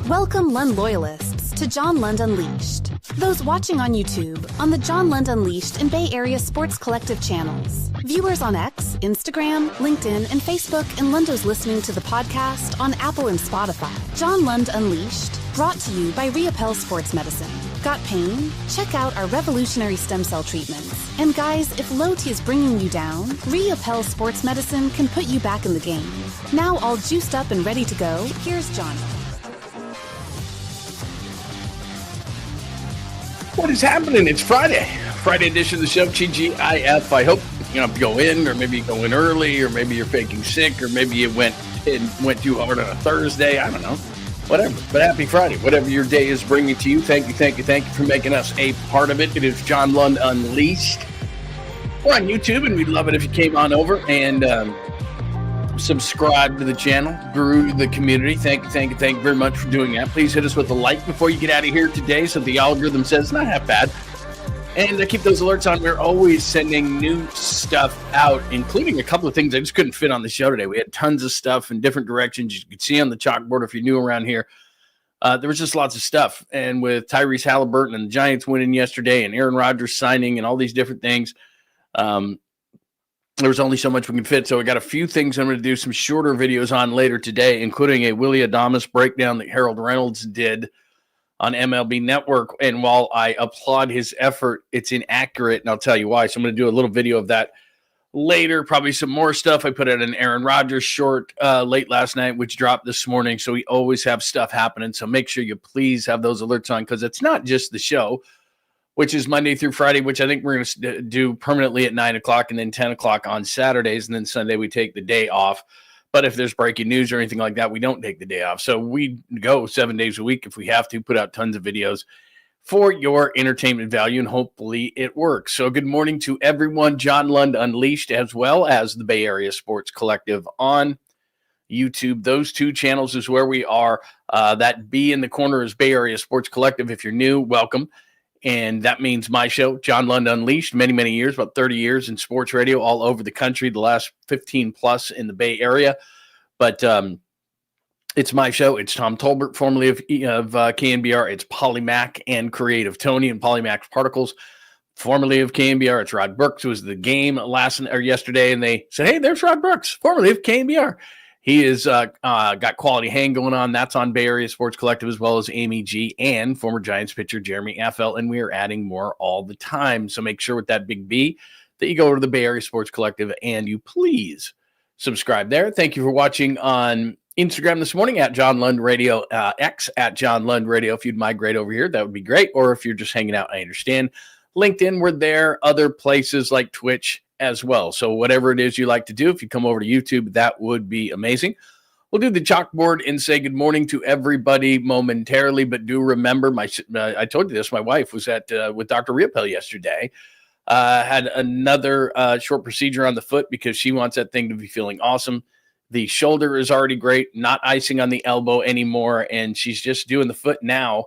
Welcome Lund loyalists to John Lund Unleashed. Those watching on YouTube, on the John Lund Unleashed and Bay Area Sports Collective channels. Viewers on X, Instagram, LinkedIn, and Facebook, and Lundos listening to the podcast on Apple and Spotify. John Lund Unleashed, brought to you by 𝐟𝐸𝐵L Sports Medicine. Got pain? Check out our revolutionary stem cell treatments. And guys, if low T is bringing you down, 𝐟𝐸𝐵L Sports Medicine can put you back in the game. Now all juiced up and ready to go, here's John. What is happening? It's Friday edition of the show, TGIF. I hope you go in, or maybe you go in early, or maybe you're faking sick, or maybe you went too hard on a Thursday. I don't know, whatever. But happy Friday, whatever your day is bringing to you. Thank you for making us a part of it. It is John Lund Unleashed. We're on YouTube, and we'd love it if you came on over and subscribe to the channel, grew the community. Thank you very much for doing that. Please hit us with a like before you get out of here today so the algorithm says not half bad. And keep those alerts on. We're always sending new stuff out, including a couple of things I just couldn't fit on the show today. We had tons of stuff in different directions. You could see on the chalkboard if you're new around here. There was just lots of stuff. And with Tyrese Haliburton and the Giants winning yesterday and Aaron Rodgers signing and all these different things, there was only so much we can fit, so we got a few things I'm going to do some shorter videos on later today, including a Willie Adames breakdown that Harold Reynolds did on MLB Network. And while I applaud his effort, it's inaccurate, and I'll tell you why. So I'm going to do a little video of that later, probably some more stuff. I put out an Aaron Rodgers short late last night, which dropped this morning, so we always have stuff happening. So make sure you please have those alerts on, because it's not just the show, which is Monday through Friday, which I think we're going to do permanently at 9 o'clock and then 10 o'clock on Saturdays. And then Sunday we take the day off. But if there's breaking news or anything like that, we don't take the day off. So we go 7 days a week if we have to, put out tons of videos for your entertainment value, and hopefully it works. So good morning to everyone. John Lund Unleashed, as well as the Bay Area Sports Collective on YouTube. Those two channels is where we are. That B in the corner is Bay Area Sports Collective. If you're new, welcome. And that means my show, John Lund Unleashed, many years, about 30 years in sports radio all over the country, the last 15 plus in the Bay Area. But it's my show. It's Tom Tolbert, formerly of KNBR. It's Polymac and Creative Tony and Polymac Particles, formerly of KNBR. It's Rod Brooks, who was the game yesterday, and they said, hey, there's Rod Brooks, formerly of KNBR. He is got Quality Hang going on. That's on Bay Area Sports Collective, as well as Amy G and former Giants pitcher Jeremy FL. And we are adding more all the time. So make sure with that big B that you go to the Bay Area Sports Collective and you please subscribe there. Thank you for watching on Instagram this morning at John Lund Radio, X at John Lund Radio. If you'd migrate over here, that would be great. Or if you're just hanging out, I understand. LinkedIn, we're there. Other places like Twitch as well. So whatever it is you like to do, if you come over to YouTube, that would be amazing. We'll do the chalkboard and say good morning to everybody momentarily, but do remember, I told you this, my wife was with Dr. 𝐟𝐸𝐵𝐿 yesterday, had another short procedure on the foot because she wants that thing to be feeling awesome. The shoulder is already great, not icing on the elbow anymore, and she's just doing the foot now.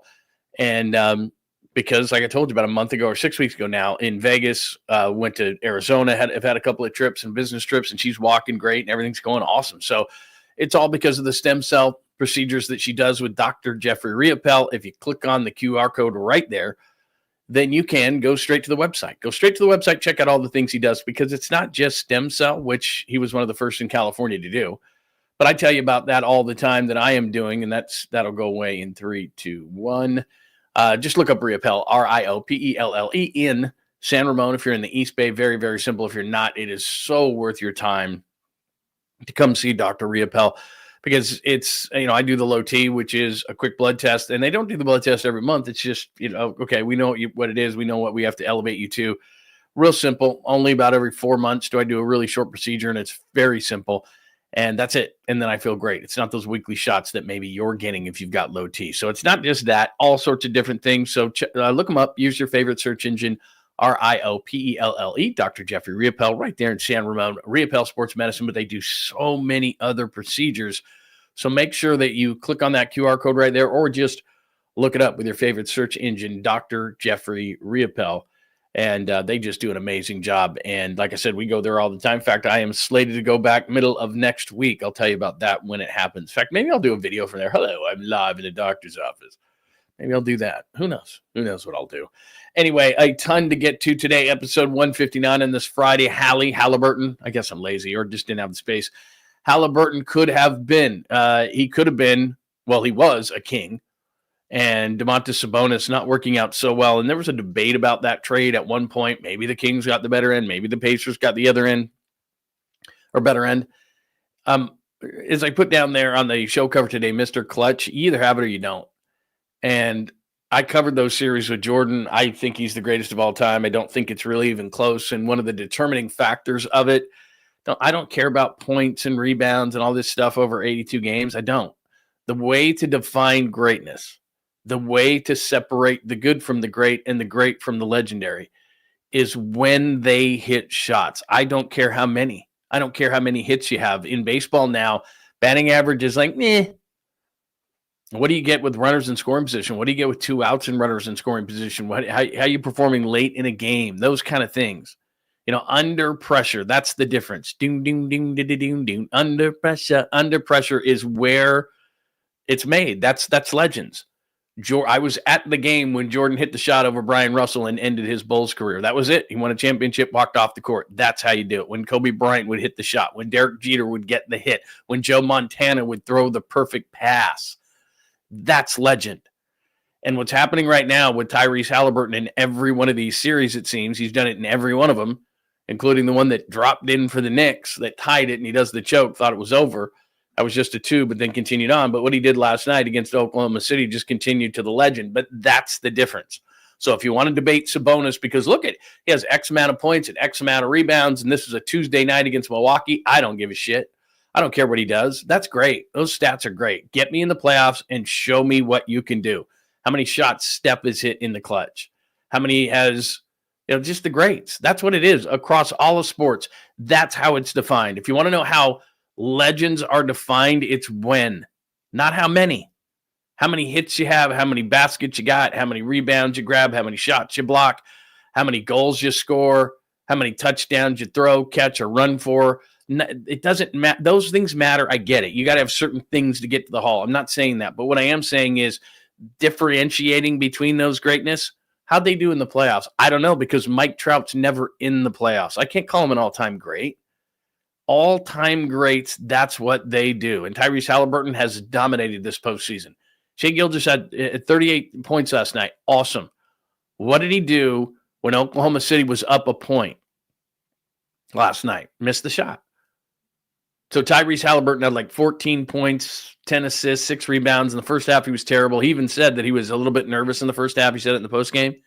And because, like I told you, about a month ago or 6 weeks ago now, in Vegas, went to Arizona, have had a couple of trips and business trips, and she's walking great and everything's going awesome. So it's all because of the stem cell procedures that she does with Dr. Jeffrey 𝐟𝐸𝐵𝐿. If you click on the QR code right there, then you can go straight to the website. Go straight to the website, check out all the things he does, because it's not just stem cell, which he was one of the first in California to do. But I tell you about that all the time that I am doing, and that'll go away in 3, 2, 1. Just look up 𝐟𝐸𝐵𝐿, 𝐟𝐸𝐿𝐿 in San Ramon. If you're in the East Bay, very, very simple. If you're not, it is so worth your time to come see Dr. 𝐟𝐸𝐵𝐿, because it's, I do the low T, which is a quick blood test, and they don't do the blood test every month. It's just, okay, we know what it is. We know what we have to elevate you to. Real simple. Only about every 4 months do I do a really short procedure, and it's very simple. And that's it. And then I feel great. It's not those weekly shots that maybe you're getting if you've got low T. So it's not just that, all sorts of different things. So look them up. Use your favorite search engine, 𝐟𝐸𝐿𝐿, Dr. Jeffrey 𝐟𝐸𝐵𝐿, right there in San Ramon, 𝐟𝐸𝐵𝐿 Sports Medicine, but they do so many other procedures. So make sure that you click on that QR code right there, or just look it up with your favorite search engine, Dr. Jeffrey 𝐟𝐸𝐿. And they just do an amazing job. And like I said, we go there all the time. In fact, I am slated to go back middle of next week. I'll tell you about that when it happens. In fact, maybe I'll do a video from there. Hello, I'm live in the doctor's office. Maybe I'll do that. Who knows? Who knows what I'll do? Anyway, a ton to get to today. Episode 159 on this Friday. Haliburton. I guess I'm lazy or just didn't have the space. Haliburton could have been. He could have been. Well, he was a king. And Domantas Sabonis not working out so well. And there was a debate about that trade at one point. Maybe the Kings got the better end. Maybe the Pacers got the other end or better end. As I put down there on the show cover today, Mr. Clutch, you either have it or you don't. And I covered those series with Jordan. I think he's the greatest of all time. I don't think it's really even close. And one of the determining factors of it, I don't care about points and rebounds and all this stuff over 82 games. I don't. The way to define greatness, the way to separate the good from the great and the great from the legendary is when they hit shots. I don't care how many. I don't care how many hits you have. In baseball now, batting average is like, meh. What do you get with runners in scoring position? What do you get with 2 outs and runners in scoring position? How are you performing late in a game? Those kind of things. Under pressure, that's the difference. Ding, ding, ding, ding, ding, ding. Under pressure is where it's made. That's legends. I was at the game when Jordan hit the shot over Brian Russell and ended his Bulls career. That was it. He won a championship, walked off the court. That's how you do it. When Kobe Bryant would hit the shot, when Derek Jeter would get the hit, when Joe Montana would throw the perfect pass. That's legend. And what's happening right now with Tyrese Haliburton in every one of these series, it seems, he's done it in every one of them, including the one that dropped in for the Knicks, that tied it, and he does the choke, thought it was over. That was just a 2, but then continued on. But what he did last night against Oklahoma City just continued to the legend. But that's the difference. So if you want to debate Sabonis, because look at, he has X amount of points and X amount of rebounds, and this is a Tuesday night against Milwaukee, I don't give a shit. I don't care what he does. That's great. Those stats are great. Get me in the playoffs and show me what you can do. How many shots Steph has hit in the clutch? How many has, just the greats. That's what it is across all of sports. That's how it's defined. If you want to know how legends are defined, it's when, not how many. How many hits you have, how many baskets you got, how many rebounds you grab, how many shots you block, how many goals you score, how many touchdowns you throw, catch, or run for. It doesn't matter. Those things matter. I get it. You got to have certain things to get to the hall. I'm not saying that. But what I am saying is differentiating between those greatness. How'd they do in the playoffs? I don't know, because Mike Trout's never in the playoffs. I can't call him an all-time great. All-time greats, that's what they do. And Tyrese Haliburton has dominated this postseason. Shai Gilgeous had 38 points last night. Awesome. What did he do when Oklahoma City was up a point last night? Missed the shot. So Tyrese Haliburton had like 14 points, 10 assists, 6 rebounds. In the first half, he was terrible. He even said that he was a little bit nervous in the first half. He said it in the postgame.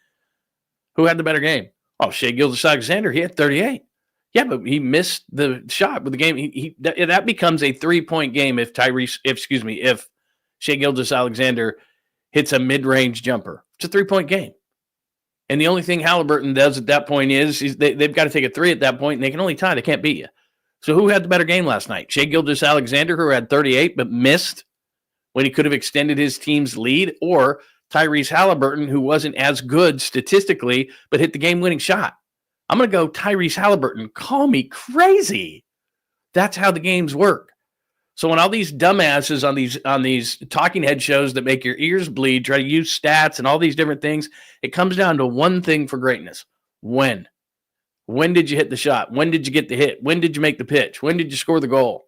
Who had the better game? Oh, Shai Gilgeous-Alexander. He had 38. Yeah, but he missed the shot with the game. That becomes a 3-point game if Shai Gilgeous-Alexander hits a mid-range jumper. It's a 3-point game. And the only thing Haliburton does at that point is they've got to take a 3 at that point, and they can only tie. They can't beat you. So who had the better game last night? Shai Gilgeous-Alexander, who had 38 but missed when he could have extended his team's lead, or Tyrese Haliburton, who wasn't as good statistically but hit the game-winning shot? I'm going to go Tyrese Haliburton. Call me crazy. That's how the games work. So when all these dumbasses on these talking head shows that make your ears bleed try to use stats and all these different things, it comes down to one thing for greatness. When? When did you hit the shot? When did you get the hit? When did you make the pitch? When did you score the goal?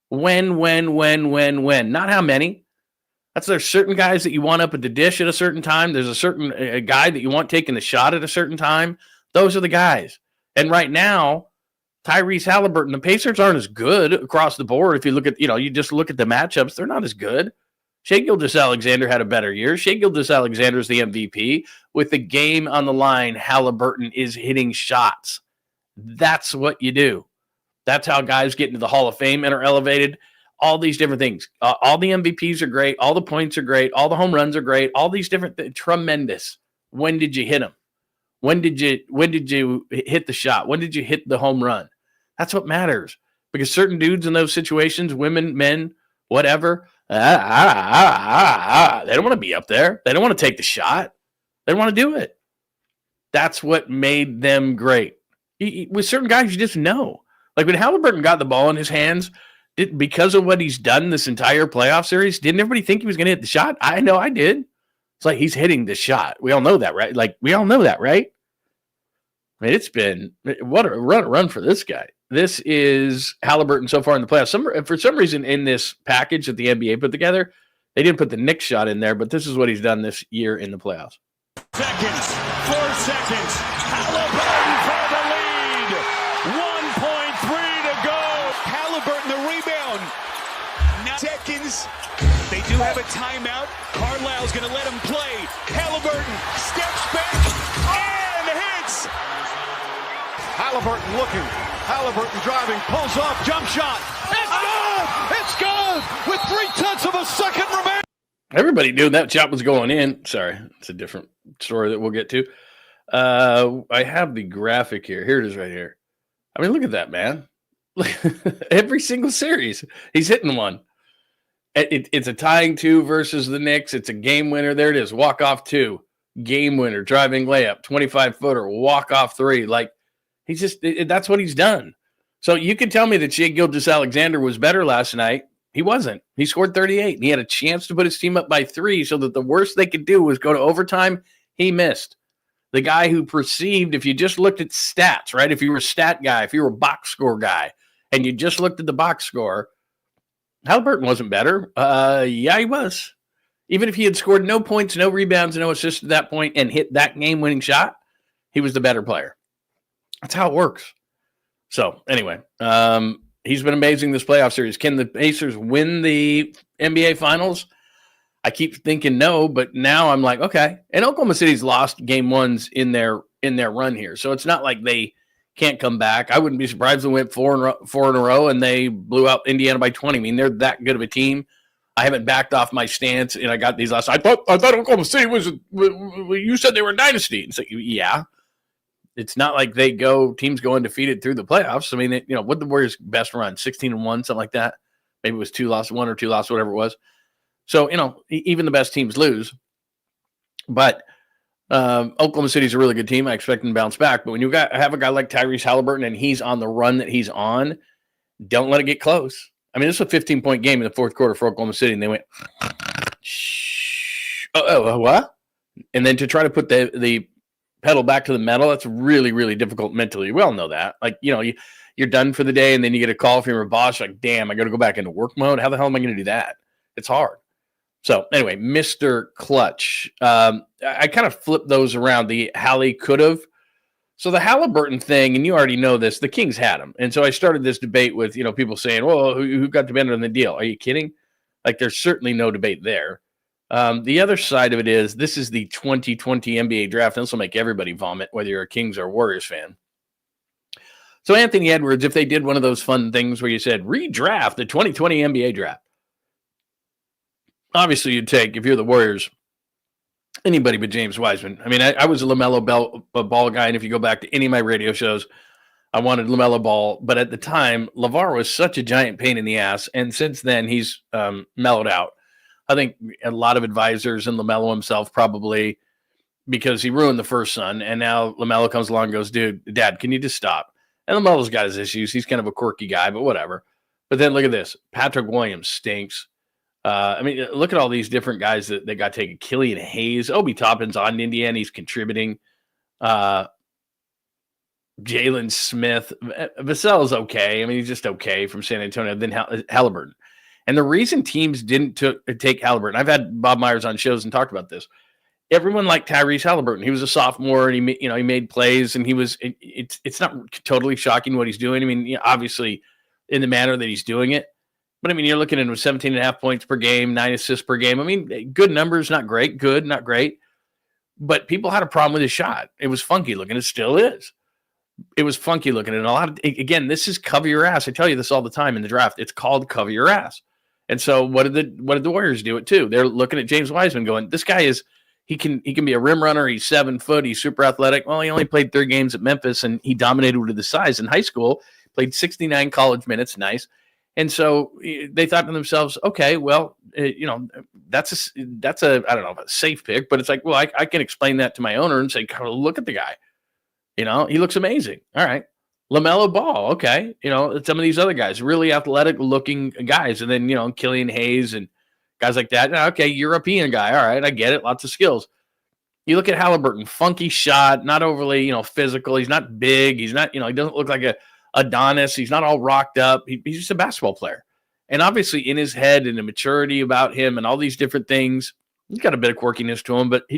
When? Not how many. There's certain guys that you want up at the dish at a certain time. There's a certain guy that you want taking the shot at a certain time. Those are the guys. And right now, Tyrese Haliburton, the Pacers aren't as good across the board. If you look at, you just look at the matchups, they're not as good. Shai Gilgeous-Alexander had a better year. Shai Gilgeous-Alexander is the MVP. With the game on the line, Haliburton is hitting shots. That's what you do. That's how guys get into the Hall of Fame and are elevated. All these different things. All the MVPs are great. All the points are great. All the home runs are great. All these different things. Tremendous. When did you hit them? When did you hit the shot? When did you hit the home run? That's what matters. Because certain dudes in those situations, women, men, whatever, they don't want to be up there. They don't want to take the shot. They don't want to do it. That's what made them great. With certain guys, you just know. Like when Haliburton got the ball in his hands, because of what he's done this entire playoff series, didn't everybody think he was going to hit the shot? I know I did. It's like he's hitting the shot. We all know that, right? Like we all know that, right? I mean, it's been what a run for this guy. This is Haliburton so far in the playoffs. For some reason, in this package that the NBA put together, they didn't put the Knicks shot in there, but this is what he's done this year in the playoffs. 4 seconds. Haliburton for the lead. 1.3 to go. Haliburton the rebound. 9 seconds. They do have a timeout. Carlisle's going to let him play. Haliburton steps back and hits. Haliburton looking. Haliburton driving, pulls off, jump shot. It's good! It's good! With 3/10 of a second remaining. Everybody knew that shot was going in. Sorry, it's a different story that we'll get to. I have the graphic here. Here it is right here. I mean, look at that, man. Every single series, he's hitting one. It's a tying 2 versus the Knicks. It's a game winner. There it is. Walk-off 2. Game winner. Driving layup. 25-footer. Walk-off 3. Like, he's just, that's what he's done. So you can tell me that 𝐃𝐨𝐧'𝐭 was better last night. He wasn't. He scored 38. And he had a chance to put his team up by 3 so that the worst they could do was go to overtime. He missed. The guy who perceived, if you just looked at stats, right? If you were a stat guy, if you were a box score guy, and you just looked at the box score, Haliburton wasn't better. Yeah, he was. Even if he had scored no points, no rebounds, no assists at that point and hit that game-winning shot, he was the better player. That's how it works. So, anyway, he's been amazing this playoff series. Can the Pacers win the NBA Finals? I keep thinking no, but now I'm like, okay. And Oklahoma City's lost game 1s in their run here. So it's not like they can't come back. I wouldn't be surprised if they went 4 in a row and they blew out Indiana by 20. I mean, they're that good of a team. I haven't backed off my stance, and I got these last. I thought Oklahoma City was. You said they were a dynasty. It's like, yeah. It's not like teams go undefeated through the playoffs. I mean, what the Warriors' best run, 16-1, something like that. Maybe it was 1 or 2 losses, whatever it was. So, even the best teams lose. But Oklahoma City's a really good team. I expect them to bounce back. But when you have a guy like Tyrese Haliburton and he's on the run that he's on, don't let it get close. I mean, this was a 15-point game in the fourth quarter for Oklahoma City, and they went, shh. What? And then to try to put the pedal back to the metal, that's really, really difficult mentally. We all know that. Like, you're done for the day, and then you get a call from your boss, like, damn, I got to go back into work mode. How the hell am I going to do that? It's hard. So, anyway, Mr. Clutch. I kind of flipped those around. The Hallie could have. So the Haliburton thing, and you already know this, the Kings had him. And so I started this debate with, people saying, well, who got the better on the deal? Are you kidding? Like, there's certainly no debate there. The other side of it is this is the 2020 NBA draft. And this will make everybody vomit, whether you're a Kings or Warriors fan. So Anthony Edwards, if they did one of those fun things where you said, redraft the 2020 NBA draft. Obviously, you'd take, if you're the Warriors, anybody but James Wiseman. I mean, I was a LaMelo Ball guy, and if you go back to any of my radio shows, I wanted LaMelo Ball. But at the time, LeVar was such a giant pain in the ass, and since then, he's mellowed out. I think a lot of advisors and LaMelo himself probably, because he ruined the first son, and now LaMelo comes along and goes, dude, Dad, can you just stop? And LaMelo's got his issues. He's kind of a quirky guy, but whatever. But then look at this. Patrick Williams stinks. I mean, look at all these different guys that got taken. Killian Hayes, Obi Toppin's on Indiana. He's contributing. Jalen Smith. Vassell's okay. I mean, he's just okay from San Antonio. Then Haliburton. And the reason teams didn't take Haliburton, I've had Bob Myers on shows and talked about this. Everyone liked Tyrese Haliburton. He was a sophomore, and he made plays, and he was. It's not totally shocking what he's doing. I mean, obviously, in the manner that he's doing it. But, I mean, you're looking at him with 17.5 points per game, 9 assists per game. I mean, good numbers, not great. Good, not great. But people had a problem with his shot. It was funky looking. It still is. It was funky looking. And again, this is cover your ass. I tell you this all the time in the draft. It's called cover your ass. And so what did the Warriors do it too? They're looking at James Wiseman going, this guy he can be a rim runner. He's 7 foot. He's super athletic. Well, he only played 3 games at Memphis, and he dominated with the size in high school. Played 69 college minutes. Nice. And so they thought to themselves, okay, well, that's a I don't know, a safe pick, but it's like, well, I can explain that to my owner and say, look at the guy. He looks amazing. All right. LaMelo Ball. Okay. Some of these other guys, really athletic looking guys. And then, Killian Hayes and guys like that. Okay. European guy. All right. I get it. Lots of skills. You look at Haliburton, funky shot, not overly, physical. He's not big. He's not, he doesn't look like a Adonis. He's not all rocked up. He's just a basketball player. And obviously in his head and the maturity about him and all these different things, he's got a bit of quirkiness to him, but he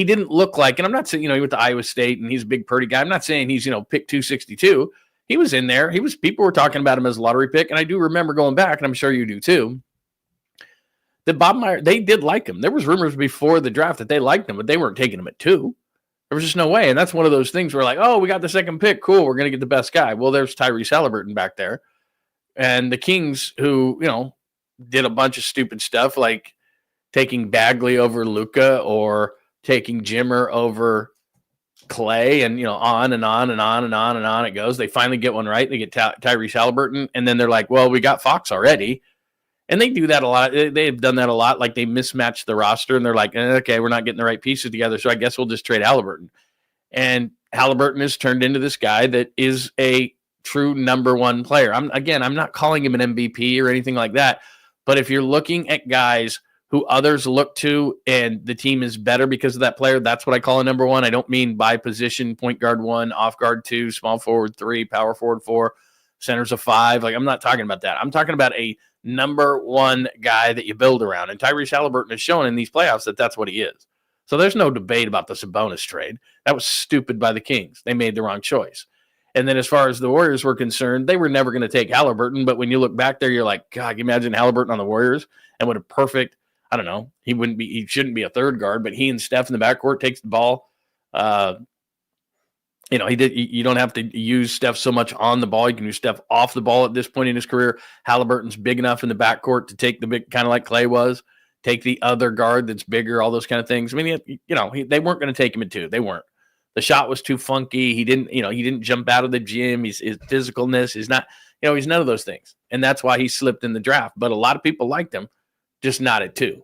didn't look like, and I'm not saying, he went to Iowa State and he's a big pretty guy. I'm not saying he's, pick 262. He was in there. People were talking about him as a lottery pick. And I do remember going back, and I'm sure you do too, that Bob Meyer, they did like him. There was rumors before the draft that they liked him, but they weren't taking him at 2. There was just no way. And that's one of those things where like, oh, we got the second pick. Cool. We're going to get the best guy. Well, there's Tyrese Haliburton back there. And the Kings, who, did a bunch of stupid stuff like taking Bagley over Luka or taking Jimmer over Clay, and, on and on and on and on and on it goes. They finally get one right. They get Tyrese Haliburton. And then they're like, well, we got Fox already. And they do that a lot. They've done that a lot. Like they mismatch the roster and they're like, okay, we're not getting the right pieces together. So I guess we'll just trade Haliburton. And Haliburton has turned into this guy that is a true number one player. I'm not calling him an MVP or anything like that. But if you're looking at guys who others look to and the team is better because of that player, that's what I call a number one. I don't mean by position, point guard 1, off guard 2, small forward 3, power forward 4, centers of 5. Like I'm not talking about that. I'm talking about a number one guy that you build around. And Tyrese Haliburton has shown in these playoffs that that's what he is. So there's no debate about the Sabonis trade. That was stupid by the Kings. They made the wrong choice. And then as far as the Warriors were concerned, they were never going to take Haliburton. But when you look back there, you're like, God, can you imagine Haliburton on the Warriors? And what a perfect, I don't know, he shouldn't be a third guard, but he and Steph in the backcourt takes the ball. You don't have to use Steph so much on the ball. You can use Steph off the ball at this point in his career. Haliburton's big enough in the backcourt to take the big, kind of like Clay was, take the other guard that's bigger, all those kind of things. I mean, they weren't going to take him at 2. They weren't. The shot was too funky. He didn't jump out of the gym. His physicalness is not, he's none of those things. And that's why he slipped in the draft. But a lot of people liked him, just not at 2.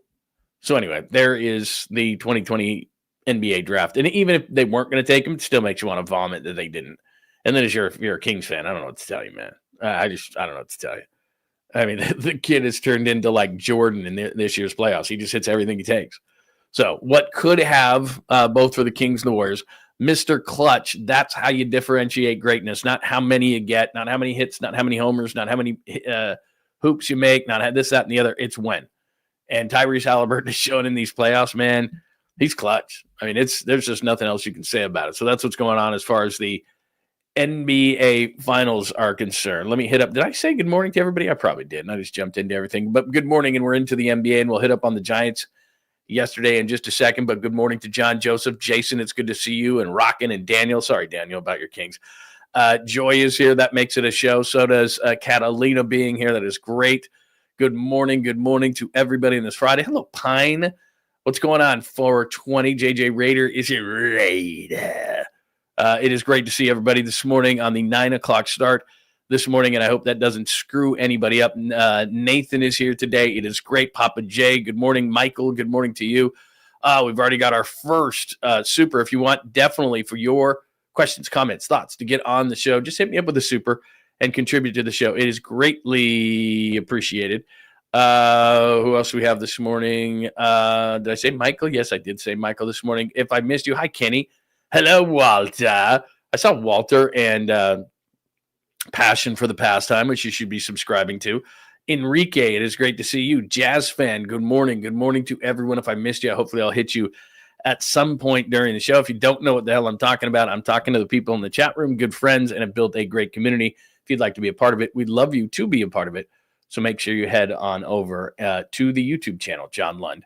So anyway, there is the 2020 NBA draft. And even if they weren't going to take him, it still makes you want to vomit that they didn't. And then if you're a Kings fan, I don't know what to tell you, man. I don't know what to tell you. I mean, the kid has turned into like Jordan in this year's playoffs. He just hits everything he takes. So what could have both for the Kings and the Warriors, Mr. Clutch, that's how you differentiate greatness, not how many you get, not how many hits, not how many homers, not how many hoops you make, not this, that, and the other. It's when. And Tyrese Haliburton is shown in these playoffs, man. He's clutch. I mean, there's just nothing else you can say about it. So that's what's going on as far as the NBA finals are concerned. Let me hit up. Did I say good morning to everybody? I probably did. And I just jumped into everything. But good morning, and we're into the NBA, and we'll hit up on the Giants yesterday in just a second. But good morning to John Joseph. Jason, it's good to see you. And Rockin' and Daniel. Sorry, Daniel, about your Kings. Joy is here. That makes it a show. So does Catalina being here. That is great. Good morning. Good morning to everybody on this Friday. Hello, Pine. What's going on? 420 JJ Raider is your Raider. It is great to see everybody this morning on the 9 o'clock start this morning, and I hope that doesn't screw anybody up. Nathan is here today. It is great. Papa J, good morning. Michael, good morning to you. We've already got our first super. If you want, definitely for your questions, comments, thoughts to get on the show, just hit me up with a super and contribute to the show. It is greatly appreciated. Who else do we have this morning? Did I say Michael? Yes, I did say Michael this morning. If I missed you, hi, Kenny. Hello, Walter. I saw Walter and Passion for the Pastime, which you should be subscribing to. Enrique, it is great to see you. Jazz fan, good morning. Good morning to everyone. If I missed you, hopefully I'll hit you at some point during the show. If you don't know what the hell I'm talking about, I'm talking to the people in the chat room, good friends, and have built a great community. If you'd like to be a part of it, we'd love you to be a part of it. So make sure you head on over to the YouTube channel, John Lund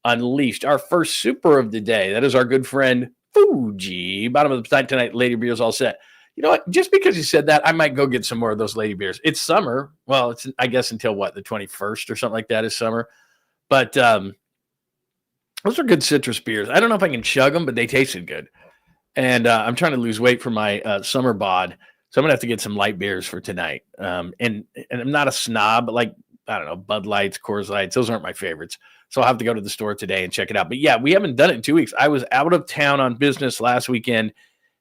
Unleashed. Our first super of the day, that is our good friend Fuji. Bottom of the night tonight, Lady Beer's all set. You know what? Just because you said that, I might go get some more of those Lady Beers. It's summer. Well, it's, I guess, until what, the 21st or something like that is summer. But those are good citrus beers. I don't know if I can chug them, but they tasted good. And I'm trying to lose weight for my summer bod. So I'm going to have to get some light beers for tonight. And I'm not a snob, but like, I don't know, Bud Lights, Coors Lights, those aren't my favorites. So I'll have to go to the store today and check it out. But yeah, we haven't done it in 2 weeks. I was out of town on business last weekend,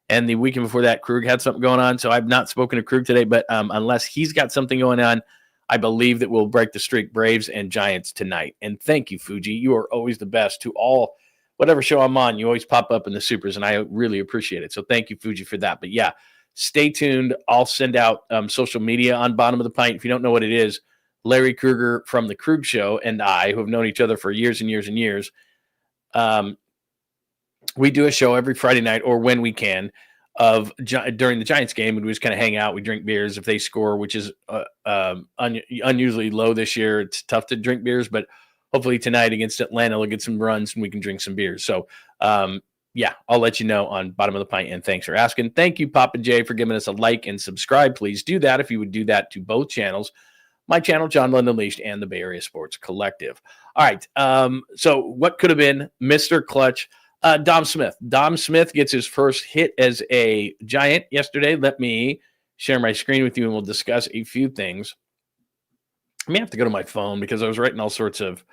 and the weekend before that, Krug had something going on. So I've not spoken to Krug today, but unless he's got something going on, I believe that we'll break the streak, Braves and Giants tonight. And thank you, Fuji. You are always the best to all, whatever show I'm on, you always pop up in the supers, and I really appreciate it. So thank you, Fuji, for that. But yeah, stay tuned. I'll send out social media on Bottom of the Pint. If you don't know what it is, Larry Krueger from the Krug Show and I, who have known each other for years and years and years, we do a show every Friday night or when we can during the Giants game. We just kind of hang out. We drink beers if they score, which is unusually low this year. It's tough to drink beers, but hopefully tonight against Atlanta, we'll get some runs and we can drink some beers. So, yeah, I'll let you know on Bottom of the Pint, and thanks for asking. Thank you, Papa J, for giving us a like and subscribe. Please do that if you would do that to both channels. My channel, John Lund Unleashed, and the Bay Area Sports Collective. All right, so what could have been Mr. Clutch? Dom Smith. Dom Smith gets his first hit as a Giant yesterday. Let me share my screen with you, and we'll discuss a few things. I may have to go to my phone because I was writing all sorts of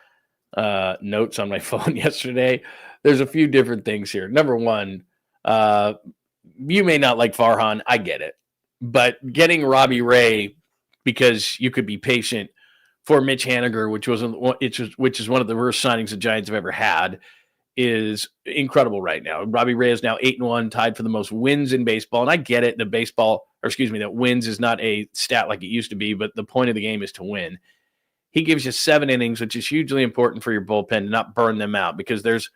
notes on my phone yesterday. There's a few different things here. Number one, you may not like Farhan. I get it. But getting Robbie Ray because you could be patient for Mitch Haniger, which is one of the worst signings the Giants have ever had, is incredible right now. Robbie Ray is now 8-1, tied for the most wins in baseball. And I get it. That wins is not a stat like it used to be, but the point of the game is to win. He gives you 7 innings, which is hugely important for your bullpen to not burn them out, because there's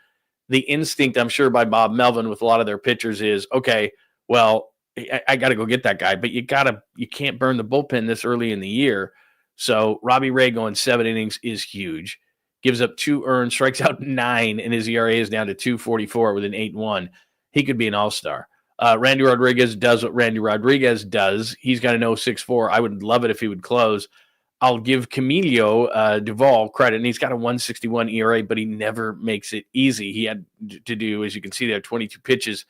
the instinct, I'm sure, by Bob Melvin with a lot of their pitchers is, okay, well, I got to go get that guy, but you can't burn the bullpen this early in the year. So Robbie Ray going 7 innings is huge. Gives up 2 earned, strikes out 9, and his ERA is down to 2.44 with an 8-1. He could be an all-star. Randy Rodriguez does what Randy Rodriguez does. He's got an 0.64. I would love it if he would close. I'll give 𝐃𝐨𝐴 DUVAL credit, and he's got a 1.61 ERA, but he never makes it easy. He had to do, as you can see there, 22 pitches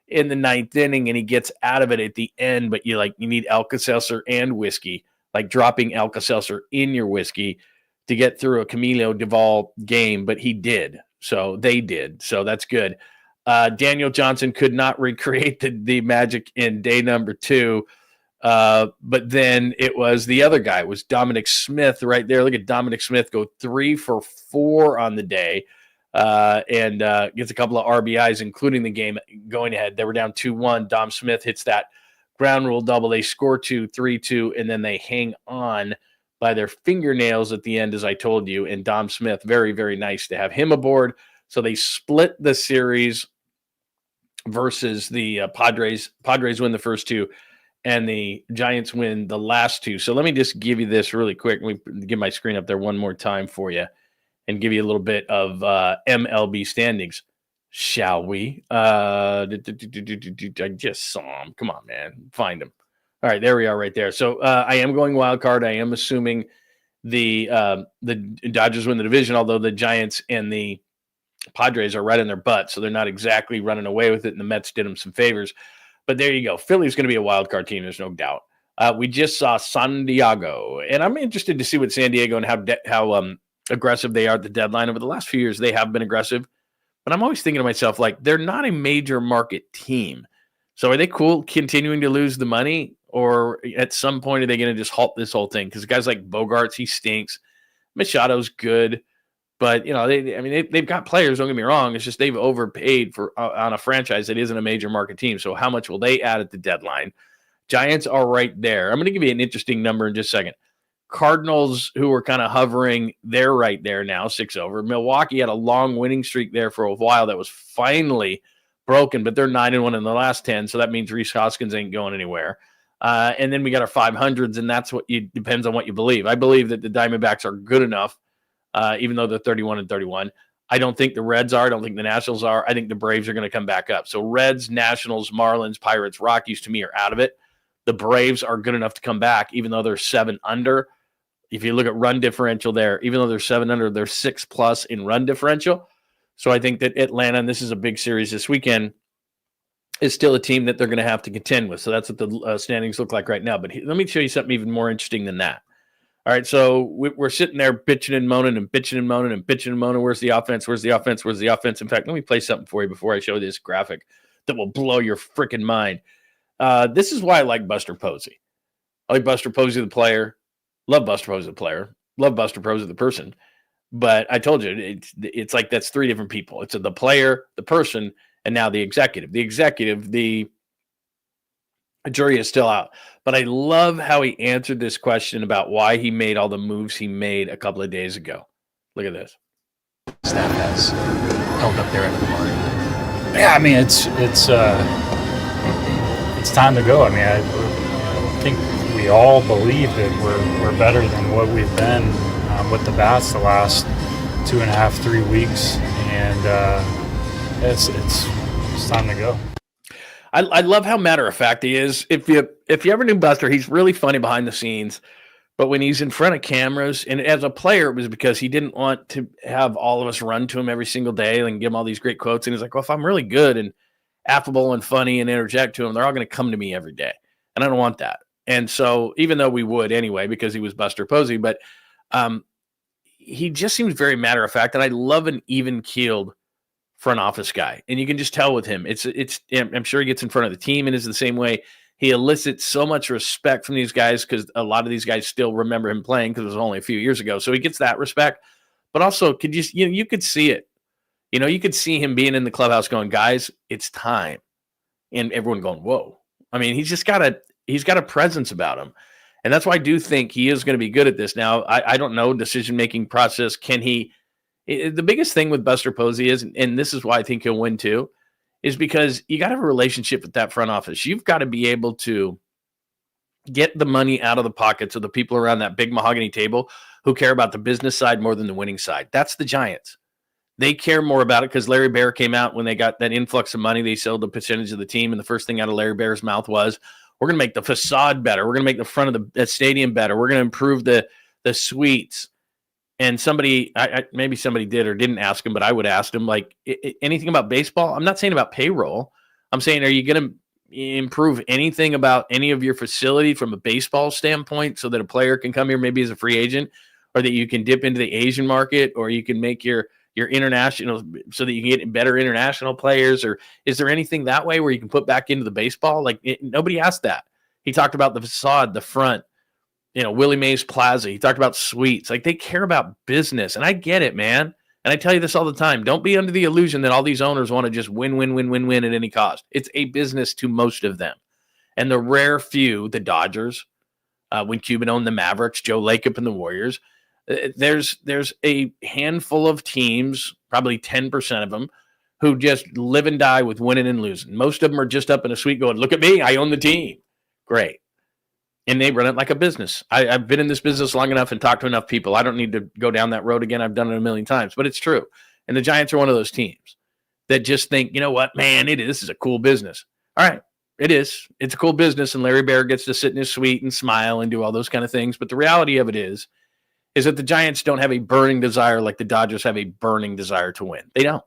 in the 9th inning, and he gets out of it at the end. But you need Alka-Seltzer and whiskey, like dropping Alka-Seltzer in your whiskey to get through a 𝐃𝐨𝐴 DUVAL game. But he did, so they did, so that's good. Daniel Johnson could not recreate the magic in day number 2. But then it was the other guy. It was Dominic Smith right there. Look at Dominic Smith go 3 for 4 on the day, and gets a couple of RBIs, including the game going ahead. They were down 2-1. Dom Smith hits that ground rule double. They score 2, 3-2, and then they hang on by their fingernails at the end, as I told you. And Dom Smith, very, very nice to have him aboard. So they split the series versus the Padres. Padres win the first 2. And the Giants win the last 2. So let me just give you this really quick. Let me give my screen up there one more time for you and give you a little bit of MLB standings, shall we? I just saw him. Come on, man. Find him. All right, there we are right there. So I am going wild card. I am assuming the Dodgers win the division, although the Giants and the Padres are right in their butt, so they're not exactly running away with it, and the Mets did them some favors. But there you go. Philly's going to be a wild card team. There's no doubt. We just saw San Diego, and I'm interested to see what San Diego and how aggressive they are at the deadline. Over the last few years, they have been aggressive. But I'm always thinking to myself, like, they're not a major market team. So are they cool continuing to lose the money? Or at some point, are they going to just halt this whole thing? Because guys like Bogarts, he stinks. Machado's good. But, they've got players, don't get me wrong. It's just they've overpaid on a franchise that isn't a major market team. So how much will they add at the deadline? Giants are right there. I'm going to give you an interesting number in just a second. Cardinals, who were kind of hovering, they're right there now, 6 over. Milwaukee had a long winning streak there for a while that was finally broken, but they're 9-1 in the last 10, so that means Rhys Hoskins ain't going anywhere. And then we got our 500s, and that's depends on what you believe. I believe that the Diamondbacks are good enough, even though they're 31-31. I don't think the Reds are. I don't think the Nationals are. I think the Braves are going to come back up. So Reds, Nationals, Marlins, Pirates, Rockies, to me, are out of it. The Braves are good enough to come back, even though they're 7 under. If you look at run differential there, even though they're 7 under, they're 6+ in run differential. So I think that Atlanta, and this is a big series this weekend, is still a team that they're going to have to contend with. So that's what the standings look like right now. But let me show you something even more interesting than that. All right, so we're sitting there bitching and moaning and bitching and moaning and bitching and moaning. Where's the offense? Where's the offense? Where's the offense? In fact, let me play something for you before I show this graphic that will blow your freaking mind. This is why I like Buster Posey. I like Buster Posey, the player. Love Buster Posey, the player. Love Buster Posey, the person. But I told you, it's like that's three different people. It's the player, the person, and now the executive. The jury is still out. But I love how he answered this question about why he made all the moves he made a couple of days ago. Look at this. Staff has held up their end of the bargain. Yeah, I mean, it's time to go. I mean, I think we all believe that we're better than what we've been with the bats the last 2.5, 3 weeks, and it's time to go. I love how matter of fact he is. If you ever knew Buster, he's really funny behind the scenes. But when he's in front of cameras, and as a player, it was because he didn't want to have all of us run to him every single day and give him all these great quotes. And he's like, well, if I'm really good and affable and funny and interject to him, they're all going to come to me every day. And I don't want that. And so even though we would anyway, because he was Buster Posey, but he just seems very matter of fact. And I love an even-keeled front office guy. And you can just tell with him, I'm sure he gets in front of the team and is the same way. He elicits so much respect from these guys because a lot of these guys still remember him playing because it was only a few years ago. So he gets that respect. But also, you could see it. You could see him being in the clubhouse going, guys, it's time. And everyone going, whoa. I mean, he's got a presence about him. And that's why I do think he is going to be good at this. Now, I don't know, decision-making process. The biggest thing with Buster Posey is, and this is why I think he'll win too, is because you got to have a relationship with that front office. You've got to be able to get the money out of the pockets of the people around that big mahogany table who care about the business side more than the winning side. That's the Giants. They care more about it because Larry Baer came out when they got that influx of money. They sold a percentage of the team, and the first thing out of Larry Baer's mouth was, we're going to make the facade better. We're going to make the front of the stadium better. We're going to improve the suites. And maybe somebody did or didn't ask him, but I would ask him, like, anything about baseball? I'm not saying about payroll. I'm saying, are you going to improve anything about any of your facility from a baseball standpoint so that a player can come here maybe as a free agent, or that you can dip into the Asian market, or you can make your international so that you can get better international players? Or is there anything that way where you can put back into the baseball? Like, nobody asked that. He talked about the facade, the front, Willie Mays Plaza. He talked about suites. Like, they care about business. And I get it, man. And I tell you this all the time. Don't be under the illusion that all these owners want to just win at any cost. It's a business to most of them. And the rare few, the Dodgers, when Cuban owned the Mavericks, Joe Lacob and the Warriors, there's a handful of teams, probably 10% of them, who just live and die with winning and losing. Most of them are just up in a suite going, look at me, I own the team. Great. And they run it like a business. I've been in this business long enough and talked to enough people. I don't need to go down that road again. I've done it a million times, but it's true. And the Giants are one of those teams that just think, you know what, man, this is a cool business. All right, it is. It's a cool business, and Larry Baer gets to sit in his suite and smile and do all those kind of things. But the reality of it is that the Giants don't have a burning desire like the Dodgers have a burning desire to win. They don't.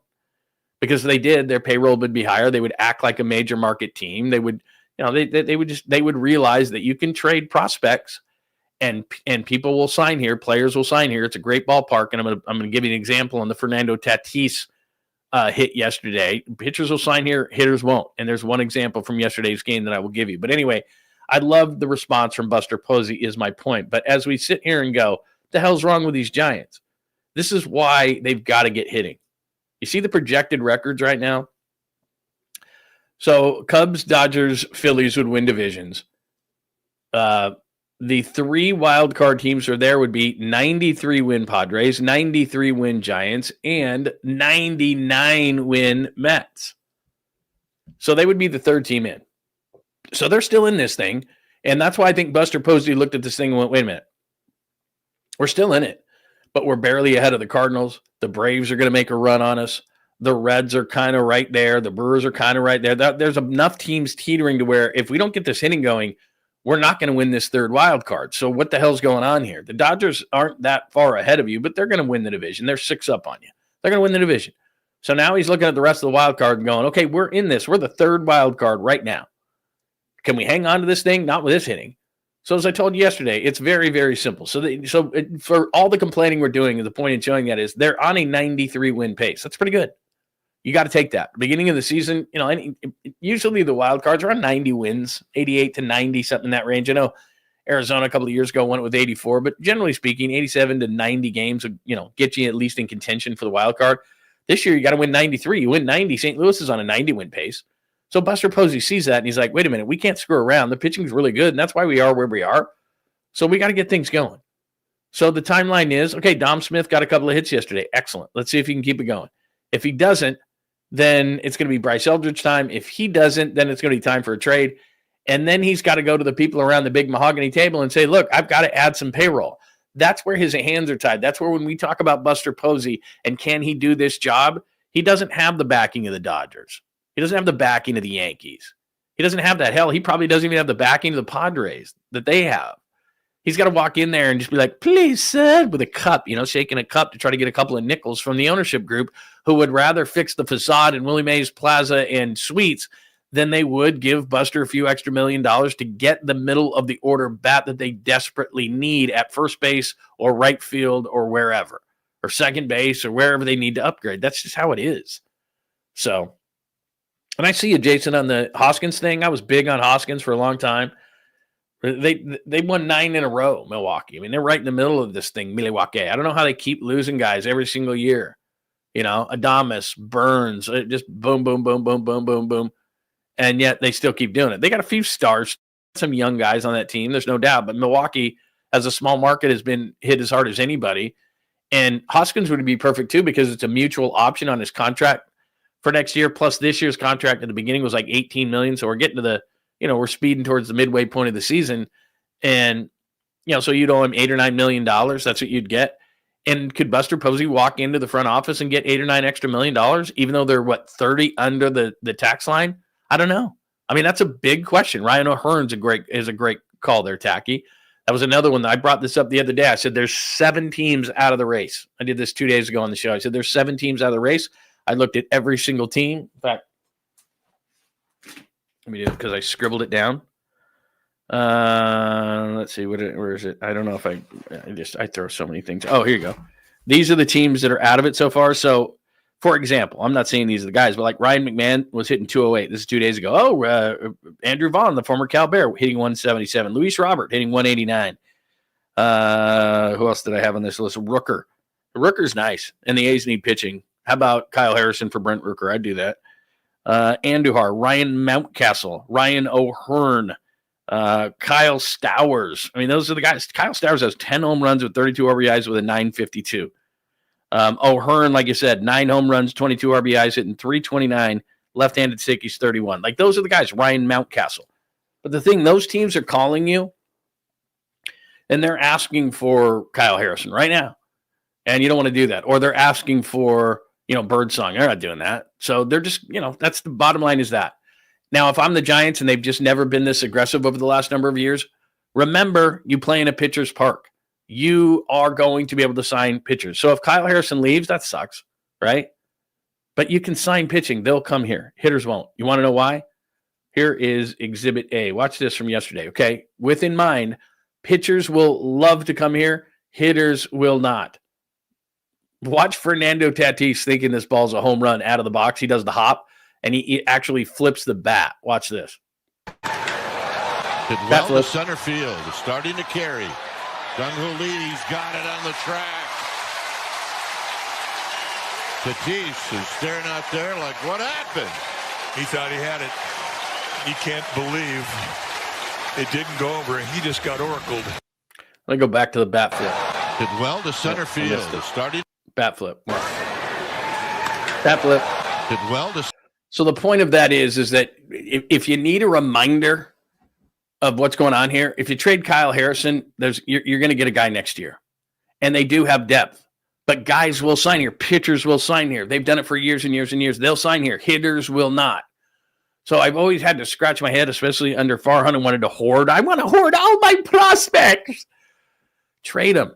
Because if they did, their payroll would be higher. They would act like a major market team. They would they would realize that you can trade prospects and people will sign here, players will sign here. It's a great ballpark, and I'm going to give you an example on the Fernando Tatis hit yesterday. Pitchers will sign here, hitters won't. And there's one example from yesterday's game that I will give you. But anyway, I love the response from Buster Posey is my point. But as we sit here and go, what the hell's wrong with these Giants? This is why they've got to get hitting. You see the projected records right now? So Cubs, Dodgers, Phillies would win divisions. The three wild card teams are there would be 93 win Padres, 93 win Giants, and 99 win Mets. So they would be the third team in. So they're still in this thing. And that's why I think Buster Posey looked at this thing and went, wait a minute. We're still in it, but we're barely ahead of the Cardinals. The Braves are going to make a run on us. The Reds are kind of right there. The Brewers are kind of right there. There's enough teams teetering to where if we don't get this hitting going, we're not going to win this third wild card. So what the hell's going on here? The Dodgers aren't that far ahead of you, but they're going to win the division. They're 6 up on you. They're going to win the division. So now he's looking at the rest of the wild card and going, okay, we're in this. We're the third wild card right now. Can we hang on to this thing? Not with this hitting. So as I told you yesterday, it's very, very simple. For all the complaining we're doing, the point in showing that is they're on a 93-win pace. That's pretty good. You got to take that. Beginning of the season, usually the wild cards are on 90 wins, 88 to 90, something in that range. I know Arizona a couple of years ago went with 84, but generally speaking, 87 to 90 games would, get you at least in contention for the wild card. This year, you got to win 93. You win 90. St. Louis is on a 90-win pace. So Buster Posey sees that, and he's like, wait a minute, we can't screw around. The pitching's really good, and that's why we are where we are. So we got to get things going. So the timeline is, okay, Dom Smith got a couple of hits yesterday. Excellent. Let's see if he can keep it going. If he doesn't, then it's going to be Bryce Eldridge time. If he doesn't, then it's going to be time for a trade. And then he's got to go to the people around the big mahogany table and say, look, I've got to add some payroll. That's where his hands are tied. That's where when we talk about Buster Posey and can he do this job, he doesn't have the backing of the Dodgers. He doesn't have the backing of the Yankees. He doesn't have that. Hell, he probably doesn't even have the backing of the Padres that they have. He's got to walk in there and just be like, please, sir, with a cup, shaking a cup to try to get a couple of nickels from the ownership group who would rather fix the facade in Willie Mays Plaza and Suites than they would give Buster a few extra $1 million to get the middle of the order bat that they desperately need at first base or right field or wherever, or second base or wherever they need to upgrade. That's just how it is. So, and I see you, Jason, on the Hoskins thing. I was big on Hoskins for a long time. They won 9 in a row, Milwaukee. I mean, they're right in the middle of this thing, Milwaukee. I don't know how they keep losing guys every single year. Adames, Burns, just boom, boom, boom, boom, boom, boom, boom. And yet they still keep doing it. They got a few stars, some young guys on that team. There's no doubt. But Milwaukee, as a small market, has been hit as hard as anybody. And Hoskins would be perfect, too, because it's a mutual option on his contract for next year. Plus, this year's contract at the beginning was like $18 million. So we're getting to the, we're speeding towards the midway point of the season. And, so you'd owe him $8 or $9 million. That's what you'd get. And could Buster Posey walk into the front office and get $8 or $9 extra $1 million, even though they're, 30 under the tax line? I don't know. I mean, that's a big question. Ryan O'Hearn's is a great call there, Tacky. That was another one that I brought this up the other day. I said there's 7 teams out of the race. I did this 2 days ago on the show. I said there's 7 teams out of the race. I looked at every single team. In fact, let me do it because I scribbled it down. Let's see. Where is it? I don't know if I throw so many things. Oh, here you go. These are the teams that are out of it so far. So, for example, I'm not saying these are the guys, but like Ryan McMahon was hitting 208. This is 2 days ago. Oh, Andrew Vaughn, the former Cal Bear, hitting 177. Luis Robert hitting 189. Who else did I have on this list? Rooker. Rooker's nice, and the A's need pitching. How about Kyle Harrison for Brent Rooker? I'd do that. Andujar, Ryan Mountcastle, Ryan O'Hearn, Kyle Stowers. I mean, those are the guys. Kyle Stowers has 10 home runs with 32 RBIs with a 952. O'Hearn, like you said, 9 home runs, 22 RBIs, hitting 329, left-handed stick, he's 31. Like, those are the guys, Ryan Mountcastle. But the thing, those teams are calling you, and they're asking for Kyle Harrison right now. And you don't want to do that. Or they're asking for, Birdsong. They're not doing that. So they're just, that's the bottom line is that. Now, if I'm the Giants and they've just never been this aggressive over the last number of years, remember, you play in a pitcher's park. You are going to be able to sign pitchers. So if Kyle Harrison leaves, that sucks, right? But you can sign pitching. They'll come here. Hitters won't. You want to know why? Here is Exhibit A. Watch this from yesterday, okay? With in mind, pitchers will love to come here. Hitters will not. Watch Fernando Tatis thinking this ball's a home run out of the box. He does the hop, and he actually flips the bat. Watch this. Did well to center field. Starting to carry. 𝐮𝐬𝐫𝐞 Lee's got it on the track. Tatis is staring out there like, what happened? He thought he had it. He can't believe it didn't go over. He just got oracled. Let me go back to the bat flip. Did well to center field. Starting bat flip. Bat flip. Did well to. So the point of that is that if you need a reminder of what's going on here, if you trade Kyle Harrison, you're going to get a guy next year, and they do have depth. But guys will sign here. Pitchers will sign here. They've done it for years and years and years. They'll sign here. Hitters will not. So I've always had to scratch my head, especially under Farhan, and wanted to hoard. I want to hoard all my prospects. Trade them.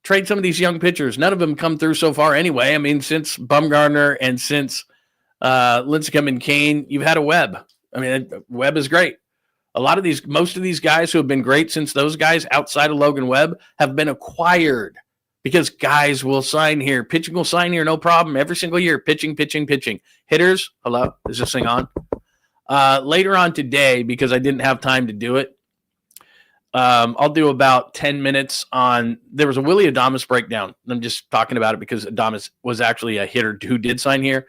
Trade some of these young pitchers. None of them come through so far anyway. I mean, since Bumgarner and since Lincecum and Kane, you've had a Webb. I mean, Webb is great. Most of these guys who have been great since those guys outside of Logan Webb have been acquired because guys will sign here. Pitching will sign here, no problem. Every single year, pitching. Hitters, hello, is this thing on? Later on today, because I didn't have time to do it, I'll do about 10 minutes on, there was a Willy Adames breakdown. I'm just talking about it because Adames was actually a hitter who did sign here.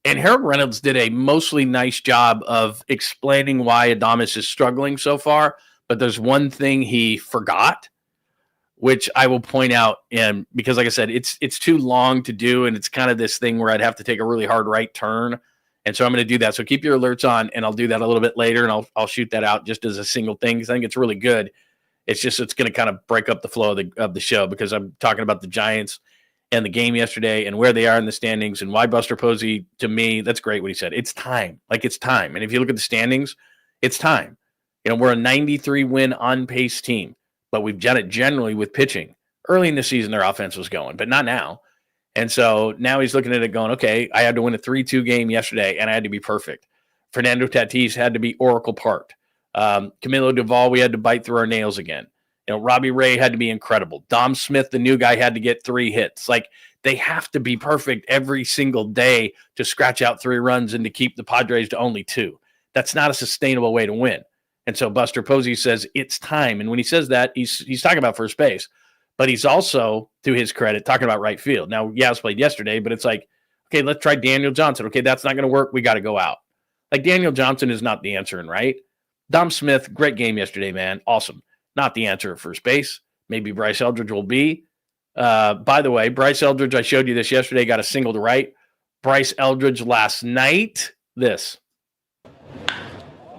And Harold Reynolds did a mostly nice job of explaining why Adames is struggling so far. But there's one thing he forgot, which I will point out. And because, like I said, it's too long to do. And it's kind of this thing where I'd have to take a really hard right turn. And so I'm going to do that. So keep your alerts on, and I'll do that a little bit later. And I'll shoot that out just as a single thing because I think it's really good. It's going to kind of break up the flow of the show because I'm talking about the Giants and the game yesterday and where they are in the standings and why Buster Posey, to me, that's great what he said. It's time. It's time. And if you look at the standings, it's time. We're a 93 win on pace team, but we've done it generally with pitching. Early in the season, their offense was going, but not now. And so now he's looking at it going, okay, I had to win a 3-2 game yesterday and I had to be perfect. Fernando Tatis had to be Oracle Parked. Camilo Doval, we had to bite through our nails again. Robbie Ray had to be incredible. Dom Smith, the new guy, had to get 3 hits. They have to be perfect every single day to scratch out 3 runs and to keep the Padres to only 2. That's not a sustainable way to win. And so Buster Posey says it's time. And when he says that, he's talking about first base, but he's also, to his credit, talking about right field. Now, Yaz played yesterday, but it's like, okay, let's try Daniel Johnson. Okay, that's not going to work. We got to go out. Daniel Johnson is not the answer in right. Dom Smith, great game yesterday, man. Awesome. Not the answer at first base. Maybe Bryce Eldridge will be. By the way, Bryce Eldridge, I showed you this yesterday, got a single to right. Bryce Eldridge last night, this.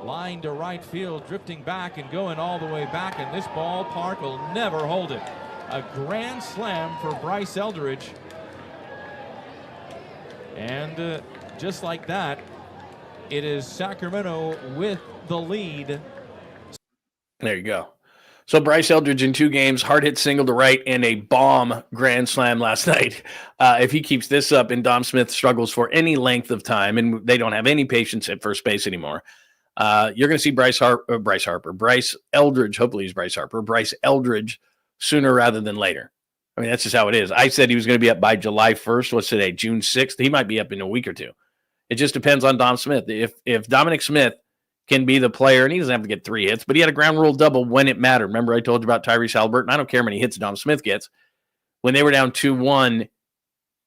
Line to right field, drifting back and going all the way back, and this ballpark will never hold it. A grand slam for Bryce Eldridge. And just like that, it is Sacramento with the lead. There you go. So Bryce Eldridge in 2 games, hard hit single to right, and a bomb grand slam last night. If he keeps this up and Dom Smith struggles for any length of time, and they don't have any patience at first base anymore, you're going to see Bryce Eldridge, hopefully he's Bryce Harper, Bryce Eldridge sooner rather than later. I mean, that's just how it is. I said he was going to be up by July 1st. What's today? June 6th. He might be up in a week or 2. It just depends on Dom Smith. If Dominic Smith can be the player, and he doesn't have to get 3 hits, but he had a ground rule double when it mattered. Remember I told you about Tyrese Haliburton? I don't care how many hits Dom Smith gets. When they were down 2-1,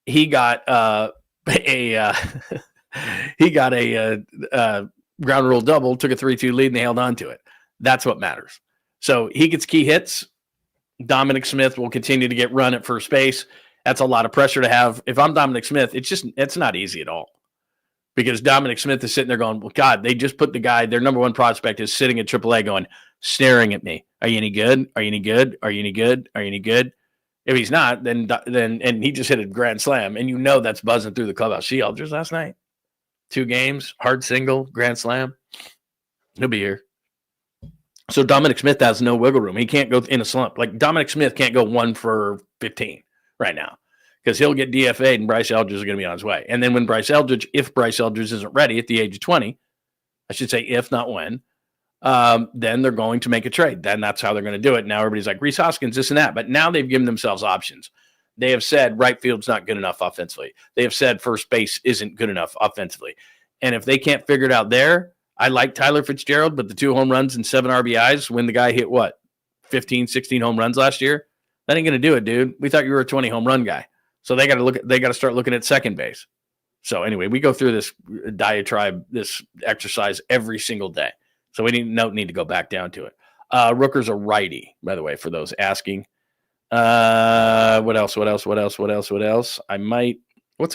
he got a ground rule double, took a 3-2 lead, and they held on to it. That's what matters. So he gets key hits. Dominic Smith will continue to get run at first base. That's a lot of pressure to have. If I'm Dominic Smith, it's not easy at all. Because Dominic Smith is sitting there going, well, God, they just put the guy, their number 1 prospect is sitting at AAA going, staring at me. Are you any good? Are you any good? Are you any good? Are you any good? If he's not, then and he just hit a grand slam, and that's buzzing through the clubhouse. See Eldridge last night? 2 games, hard single, grand slam. He'll be here. So Dominic Smith has no wiggle room. He can't go in a slump. Dominic Smith can't go 1 for 15 right now. Because he'll get DFA'd and Bryce Eldridge is going to be on his way. And then when if Bryce Eldridge isn't ready at the age of 20, I should say if, not when, then they're going to make a trade. Then that's how they're going to do it. Now everybody's like, Rhys Hoskins, this and that. But now they've given themselves options. They have said right field's not good enough offensively. They have said first base isn't good enough offensively. And if they can't figure it out there, I like Tyler Fitzgerald, but the 2 home runs and 7 RBIs when the guy hit 15, 16 home runs last year? That ain't going to do it, dude. We thought you were a 20 home run guy. So they got to start looking at second base. So anyway, we go through this diatribe, this exercise every single day. So we don't need to go back down to it. Rooker's a righty, by the way, for those asking. What else? What's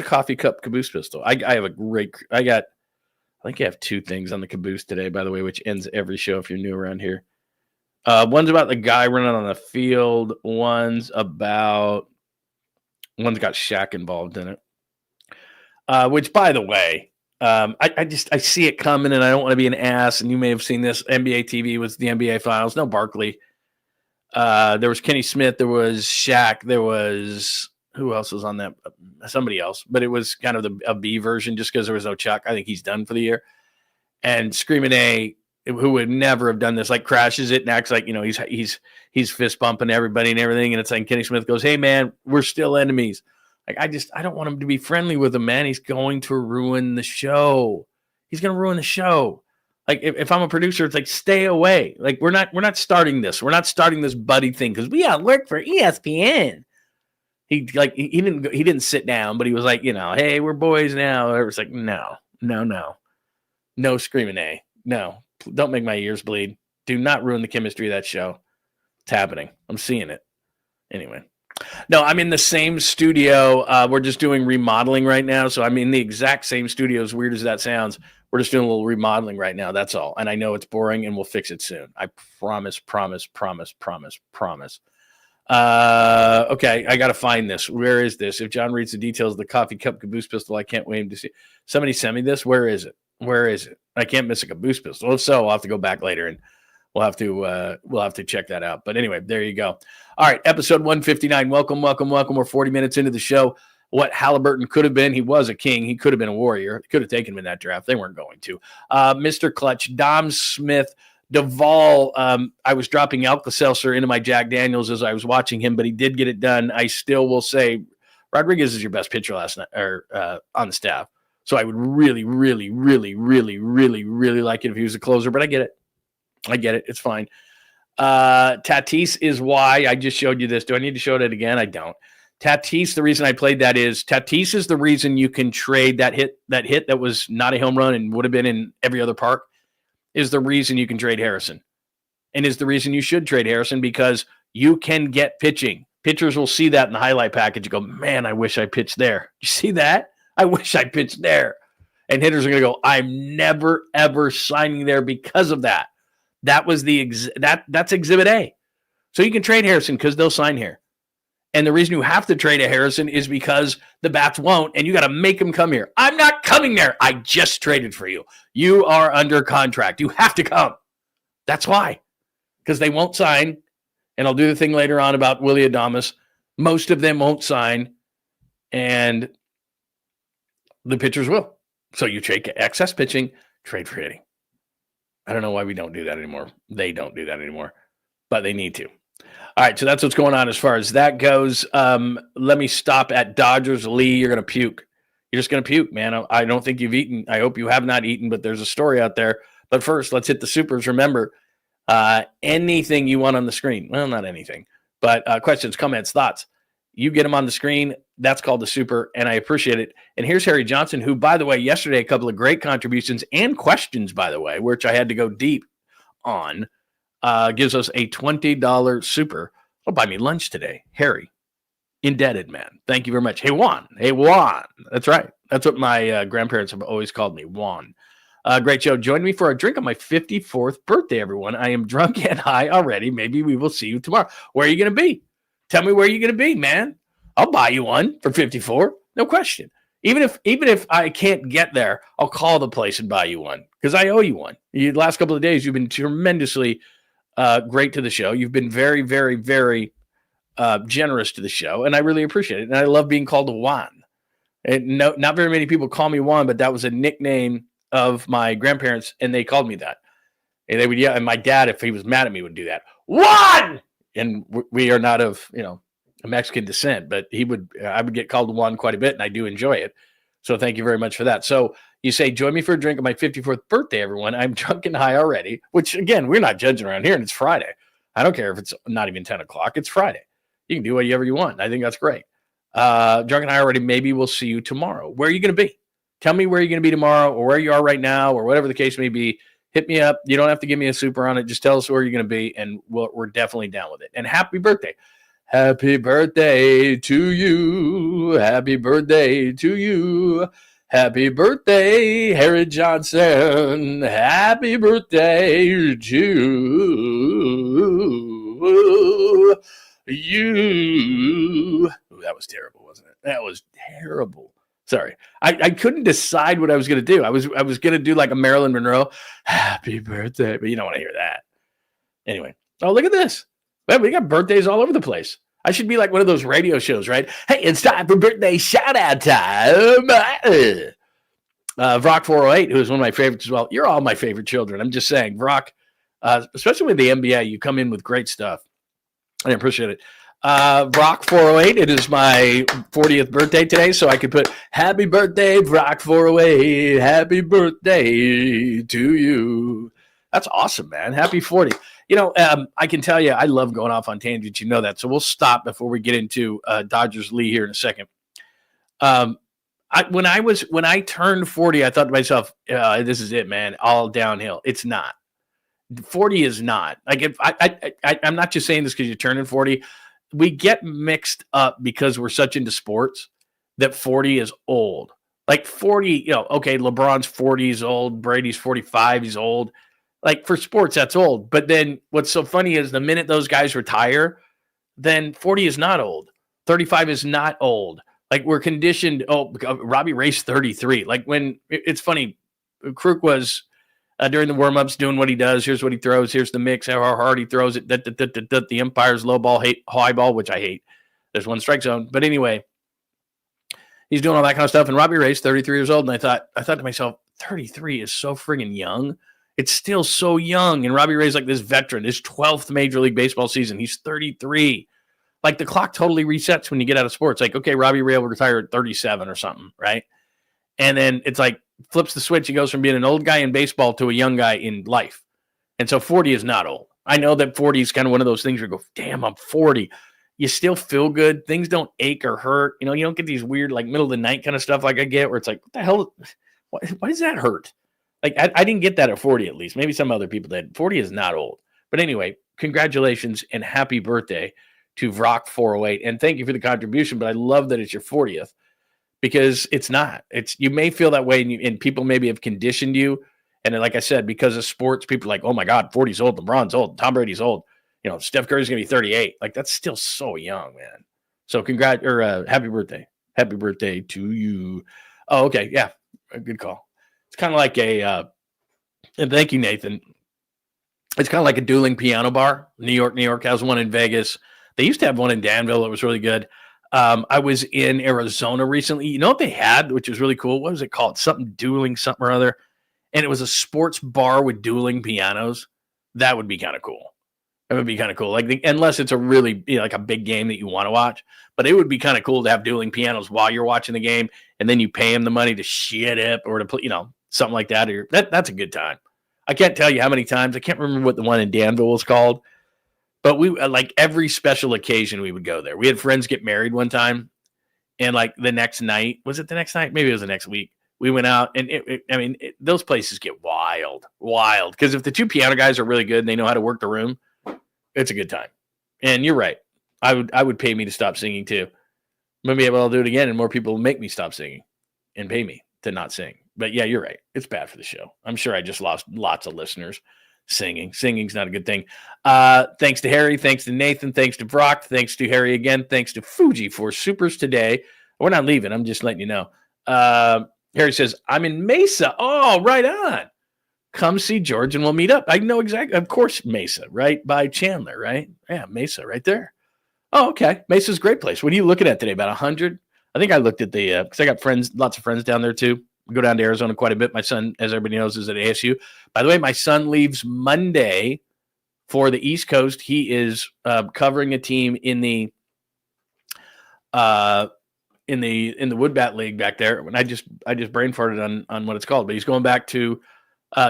a coffee cup caboose pistol? I think I have 2 things on the caboose today, by the way, which ends every show if you're new around here. One's about the guy running on the field. One's got Shaq involved in it. Which, by the way, I see it coming, and I don't want to be an ass. And you may have seen this. NBA TV was the NBA Finals. No Barkley. There was Kenny Smith. There was Shaq. There was, who else was on that? Somebody else. But it was kind of a B version just because there was no Chuck. I think he's done for the year. And Screaming A, who would never have done this, like crashes it and acts like, he's fist bumping everybody and everything. And it's like Kenny Smith goes, hey, man, we're still enemies. Like, I don't want him to be friendly with him, man. He's going to ruin the show. He's going to ruin the show. Like, if I'm a producer, it's like, stay away. Like, we're not starting this. We're not starting this buddy thing because we all work for ESPN. He didn't sit down, but he was like, hey, we're boys now. It was like, no, Screaming A. No, don't make my ears bleed. Do not ruin the chemistry of that show. It's happening. I'm seeing it. Anyway. No, I'm in the same studio. We're just doing remodeling right now. So I'm in the exact same studio, as weird as that sounds. We're just doing a little remodeling right now. That's all. And I know it's boring and we'll fix it soon. I promise. Okay, I got to find this. Where is this? If John reads the details of the coffee cup caboose pistol, I can't wait to see. Somebody send me this. Where is it? I can't miss a caboose pistol. If so, I'll have to go back later and we'll have to check that out. But anyway, there you go. All right, episode 159. Welcome. We're 40 minutes into the show. What Haliburton could have been. He was a king. He could have been a warrior. Could have taken him in that draft. They weren't going to. Mr. Clutch, Dom Smith, DUVAL. I was dropping Alka-Seltzer into my Jack Daniels as I was watching him, but he did get it done. I still will say Rodriguez is your best pitcher last night or on the staff. So I would really like it if he was a closer, but I get it. It's fine. Tatis is why I just showed you this. Do I need to show it again? I don't. Tatis, the reason I played that is Tatis is the reason you can trade that hit that was not a home run and would have been in every other park is the reason you can trade Harrison and is the reason you should trade Harrison because you can get pitching. Pitchers will see that in the highlight package and go, man, I wish I pitched there. You see that? I wish I pitched there. And hitters are going to go, I'm never, ever signing there because of that. That was that's Exhibit A. So you can trade Harrison because they'll sign here. And the reason you have to trade a Harrison is because the bats won't, and you got to make them come here. I'm not coming there. I just traded for you. You are under contract. You have to come. That's why. Because they won't sign, and I'll do the thing later on about Willie Adames. Most of them won't sign, and the pitchers will. So you trade excess pitching, trade for hitting. I don't know why we don't do that anymore. They don't do that anymore, but they need to. All right, so that's what's going on as far as that goes. Let me stop at Dodgers. Lee, you're going to puke. You're just going to puke, man. I don't think you've eaten. I hope you have not eaten, but there's a story out there. But first, let's hit the supers. Remember, anything you want on the screen. Well, not anything, but questions, comments, thoughts. You get them on the screen. That's called the super, and I appreciate it. And here's Harry Johnson, who, by the way, yesterday, a couple of great contributions and questions, by the way, which I had to go deep on. Gives us a $20 super. I'll buy me lunch today. Harry, indebted man. Thank you very much. Hey, Juan. That's right. That's what my grandparents have always called me, Juan. Great show. Join me for a drink on my 54th birthday, everyone. I am drunk and high already. Maybe we will see you tomorrow. Where are you going to be? Tell me where you're going to be, man. I'll buy you one for 54. No question. Even if I can't get there, I'll call the place and buy you one because I owe you one. The last couple of days, you've been tremendously great to the show. You've been very, very, very generous to the show, and I really appreciate it. And I love being called Juan. And no, not very many people call me Juan, but that was a nickname of my grandparents, and they called me that. And they would yell, and my dad, if he was mad at me, would do that. Juan! And we are not of, a Mexican descent, but I would get called Juan quite a bit, and I do enjoy it. So thank you very much for that. So you say, join me for a drink on my 54th birthday, everyone. I'm drunk and high already, which, again, we're not judging around here, and it's Friday. I don't care if it's not even 10 o'clock. It's Friday. You can do whatever you want. I think that's great. Drunk and high already. Maybe we'll see you tomorrow. Where are you going to be? Tell me where you're going to be tomorrow or where you are right now or whatever the case may be. Hit me up. You don't have to give me a super on it. Just tell us where you're going to be, and we're definitely down with it. And happy birthday. Happy birthday to you. Happy birthday to you. Happy birthday, Harry Johnson. Happy birthday to you. Ooh, that was terrible, wasn't it? That was terrible. Sorry. I couldn't decide what I was going to do. I was going to do like a Marilyn Monroe. Happy birthday. But you don't want to hear that. Anyway. Oh, look at this. Man, we got birthdays all over the place. I should be like one of those radio shows, right? Hey, it's time for birthday shout-out time. Vrock 408, who is one of my favorites as well. You're all my favorite children. I'm just saying, Vrock, especially with the NBA, you come in with great stuff. I appreciate it. Vrock 408, it is my 40th birthday today, so I could put happy birthday, Vrock 408, happy birthday to you. That's awesome, man. Happy 40. I can tell you, I love going off on tangents. You know that. So we'll stop before we get into Dodgers Lee here in a second. When I turned 40, I thought to myself, this is it, man. All downhill. It's not. 40 is not. Like, if I'm not just saying this because you're turning 40. We get mixed up because we're such into sports that 40 is old. Like 40, okay, LeBron's 40 is old. Brady's 45, he's old. Like, for sports, that's old. But then what's so funny is the minute those guys retire, then 40 is not old. 35 is not old. Like, we're conditioned. Oh, Robbie Ray's 33. Like, when it's funny, Kruk was during the warm-ups doing what he does. Here's what he throws. Here's the mix, how hard he throws it. The umpire's low ball, high ball, which I hate. There's one strike zone. But anyway, he's doing all that kind of stuff. And Robbie Ray's 33 years old. And I thought to myself, 33 is so friggin' young. It's still so young. And Robbie Ray's like this veteran, his 12th Major League Baseball season. He's 33. Like, the clock totally resets when you get out of sports. Like, okay, Robbie Ray will retire at 37 or something, right? And then it's like, flips the switch. He goes from being an old guy in baseball to a young guy in life. And so 40 is not old. I know that 40 is kind of one of those things where you go, damn, I'm 40. You still feel good. Things don't ache or hurt. You don't get these weird, like, middle of the night kind of stuff like I get where it's like, what the hell? Why does that hurt? Like, I didn't get that at 40 at least. Maybe some other people did. 40 is not old. But anyway, congratulations and happy birthday to Vrock 408. And thank you for the contribution, but I love that it's your 40th because it's not. You may feel that way, and people maybe have conditioned you. And like I said, because of sports, people are like, oh my God, 40's old, LeBron's old, Tom Brady's old. Steph Curry's going to be 38. Like, that's still so young, man. So happy birthday. Happy birthday to you. Oh, okay. Yeah. A good call. It's kind of like and thank you, Nathan. It's kind of like a dueling piano bar. New York has one in Vegas. They used to have one in Danville. It was really good. I was in Arizona recently. You know what they had, which was really cool? What was it called? Something or other. And it was a sports bar with dueling pianos. That would be kind of cool. That would be kind of cool. Like, unless it's a really, like a big game that you want to watch. But it would be kind of cool to have dueling pianos while you're watching the game. And then you pay them the money to shit up or to play, something like that. Or that's a good time. I can't tell you how many times. I can't remember what the one in Danville was called. But we, like, every special occasion, we would go there. We had friends get married one time, and like the next night, was it the next night? Maybe it was the next week. We went out, and those places get wild. Because if the two piano guys are really good and they know how to work the room, it's a good time. And you're right. I would pay me to stop singing too. Maybe I'll do it again, and more people will make me stop singing and pay me to not sing. But yeah, you're right. It's bad for the show. I'm sure I just lost lots of listeners. Singing's not a good thing. Thanks to Harry. Thanks to Nathan. Thanks to Brock. Thanks to Harry again. Thanks to Fuji for supers today. We're not leaving. I'm just letting you know. Harry says, I'm in Mesa. Oh, right on. Come see George and we'll meet up. I know exactly. Of course, Mesa, right by Chandler, right? Yeah, Mesa right there. Oh, okay. Mesa's a great place. What are you looking at today? About 100? I think I looked at the, because I got lots of friends down there too. Go down to Arizona quite a bit. My son, as everybody knows, is at ASU. By the way, my son leaves Monday for the East Coast. He is covering a team in the Woodbat League back there. And I just brain farted on what it's called, but he's going back to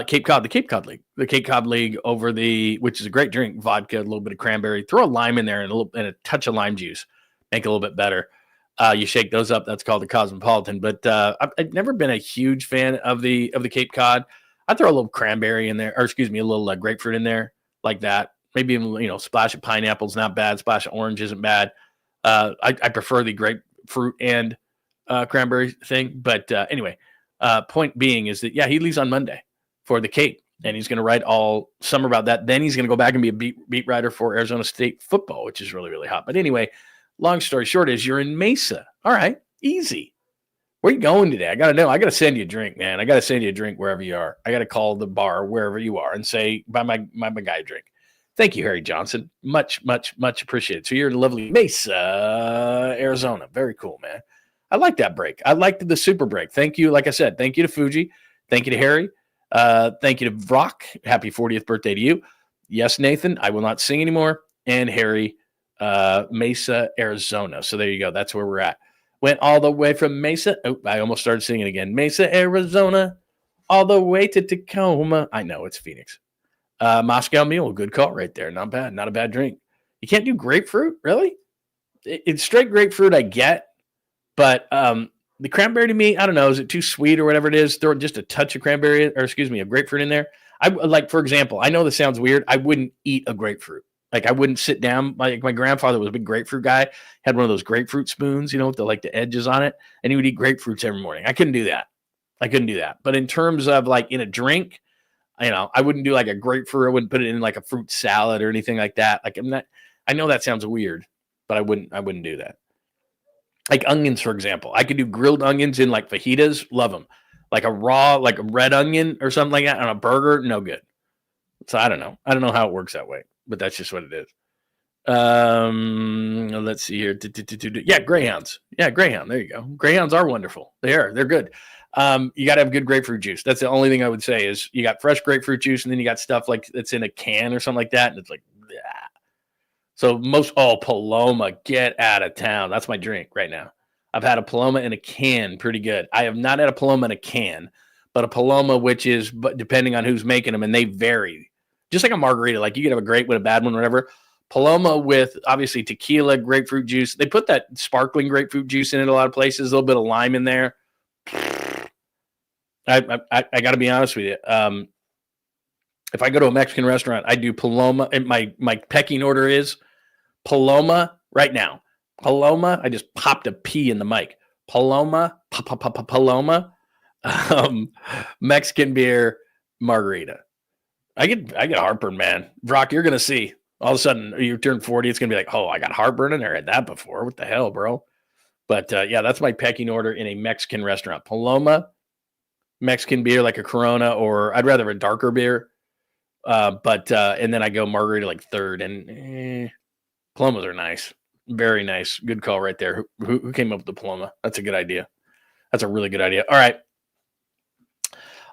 Cape Cod, the Cape Cod League, over which is a great drink, vodka, a little bit of cranberry, throw a lime in there and a touch of lime juice, make it a little bit better. You shake those up. That's called the Cosmopolitan. But I've never been a huge fan of the Cape Cod. I throw a little cranberry in there, or excuse me, a little grapefruit in there like that. Maybe even, splash of pineapple's not bad. Splash of orange isn't bad. I prefer the grapefruit and cranberry thing. But anyway, point being is that, yeah, he leaves on Monday for the Cape, and he's going to write all summer about that. Then he's going to go back and be a beat writer for Arizona State football, which is really, really hot. But anyway, long story short is you're in Mesa. All right, easy. Where you going today? I got to know. I got to send you a drink, man. I got to send you a drink wherever you are. I got to call the bar wherever you are and say, buy my guy a drink. Thank you, Harry Johnson. Much, much, much appreciated. So you're in lovely Mesa, Arizona. Very cool, man. I like that break. I liked the super break. Thank you. Like I said, thank you to Fuji. Thank you to Harry. Thank you to Vrock. Happy 40th birthday to you. Yes, Nathan. I will not sing anymore. And Harry, Mesa, Arizona. So there you go. That's where we're at. Went all the way from Mesa. Oh, I almost started singing again. Mesa, Arizona, all the way to Tacoma. I know it's Phoenix. Moscow Mule, good call right there. Not bad. Not a bad drink. You can't do grapefruit, really? It's straight grapefruit, I get. But the cranberry to me, I don't know. Is it too sweet or whatever it is? Throw just a touch of cranberry, or excuse me, a grapefruit in there. I like, for example, I know this sounds weird. I wouldn't eat a grapefruit. Like I wouldn't sit down. Like my grandfather was a big grapefruit guy. Had one of those grapefruit spoons, with the edges on it, and he would eat grapefruits every morning. I couldn't do that. But in terms of like in a drink, I wouldn't do like a grapefruit. I wouldn't put it in like a fruit salad or anything like that. Like I know that sounds weird, but I wouldn't do that. Like onions, for example. I could do grilled onions in like fajitas. Love them. Like a raw, like a red onion or something like that on a burger. No good. So I don't know. I don't know how it works that way, but that's just what it is. Let's see here. Yeah, Greyhounds. Yeah, Greyhound. There you go. Greyhounds are wonderful. They're good. You got to have good grapefruit juice. That's the only thing I would say is you got fresh grapefruit juice, and then you got stuff like that's in a can or something like that, and it's like, bleh. So Paloma, get out of town. That's my drink right now. I've had a Paloma in a can, pretty good. I have not had a Paloma in a can, but a Paloma, which is, but depending on who's making them, and they vary. Just like a margarita, like you could have a great one, a bad one, whatever. Paloma with obviously tequila, grapefruit juice. They put that sparkling grapefruit juice in it a lot of places. A little bit of lime in there. I got to be honest with you. If I go to a Mexican restaurant, I do Paloma, and my pecking order is Paloma right now. Paloma. I just popped a P in the mic. Paloma, Paloma, Mexican beer, margarita. I get heartburn, man. Brock, you're gonna see. All of a sudden, you turn 40, it's gonna be like, oh, I got heartburn. I never had that before. What the hell, bro? But yeah, that's my pecking order in a Mexican restaurant. Paloma, Mexican beer like a Corona, or I'd rather a darker beer. And then I go margarita like third, and Palomas are nice. Very nice. Good call right there. Who came up with the Paloma? That's a good idea. That's a really good idea. All right.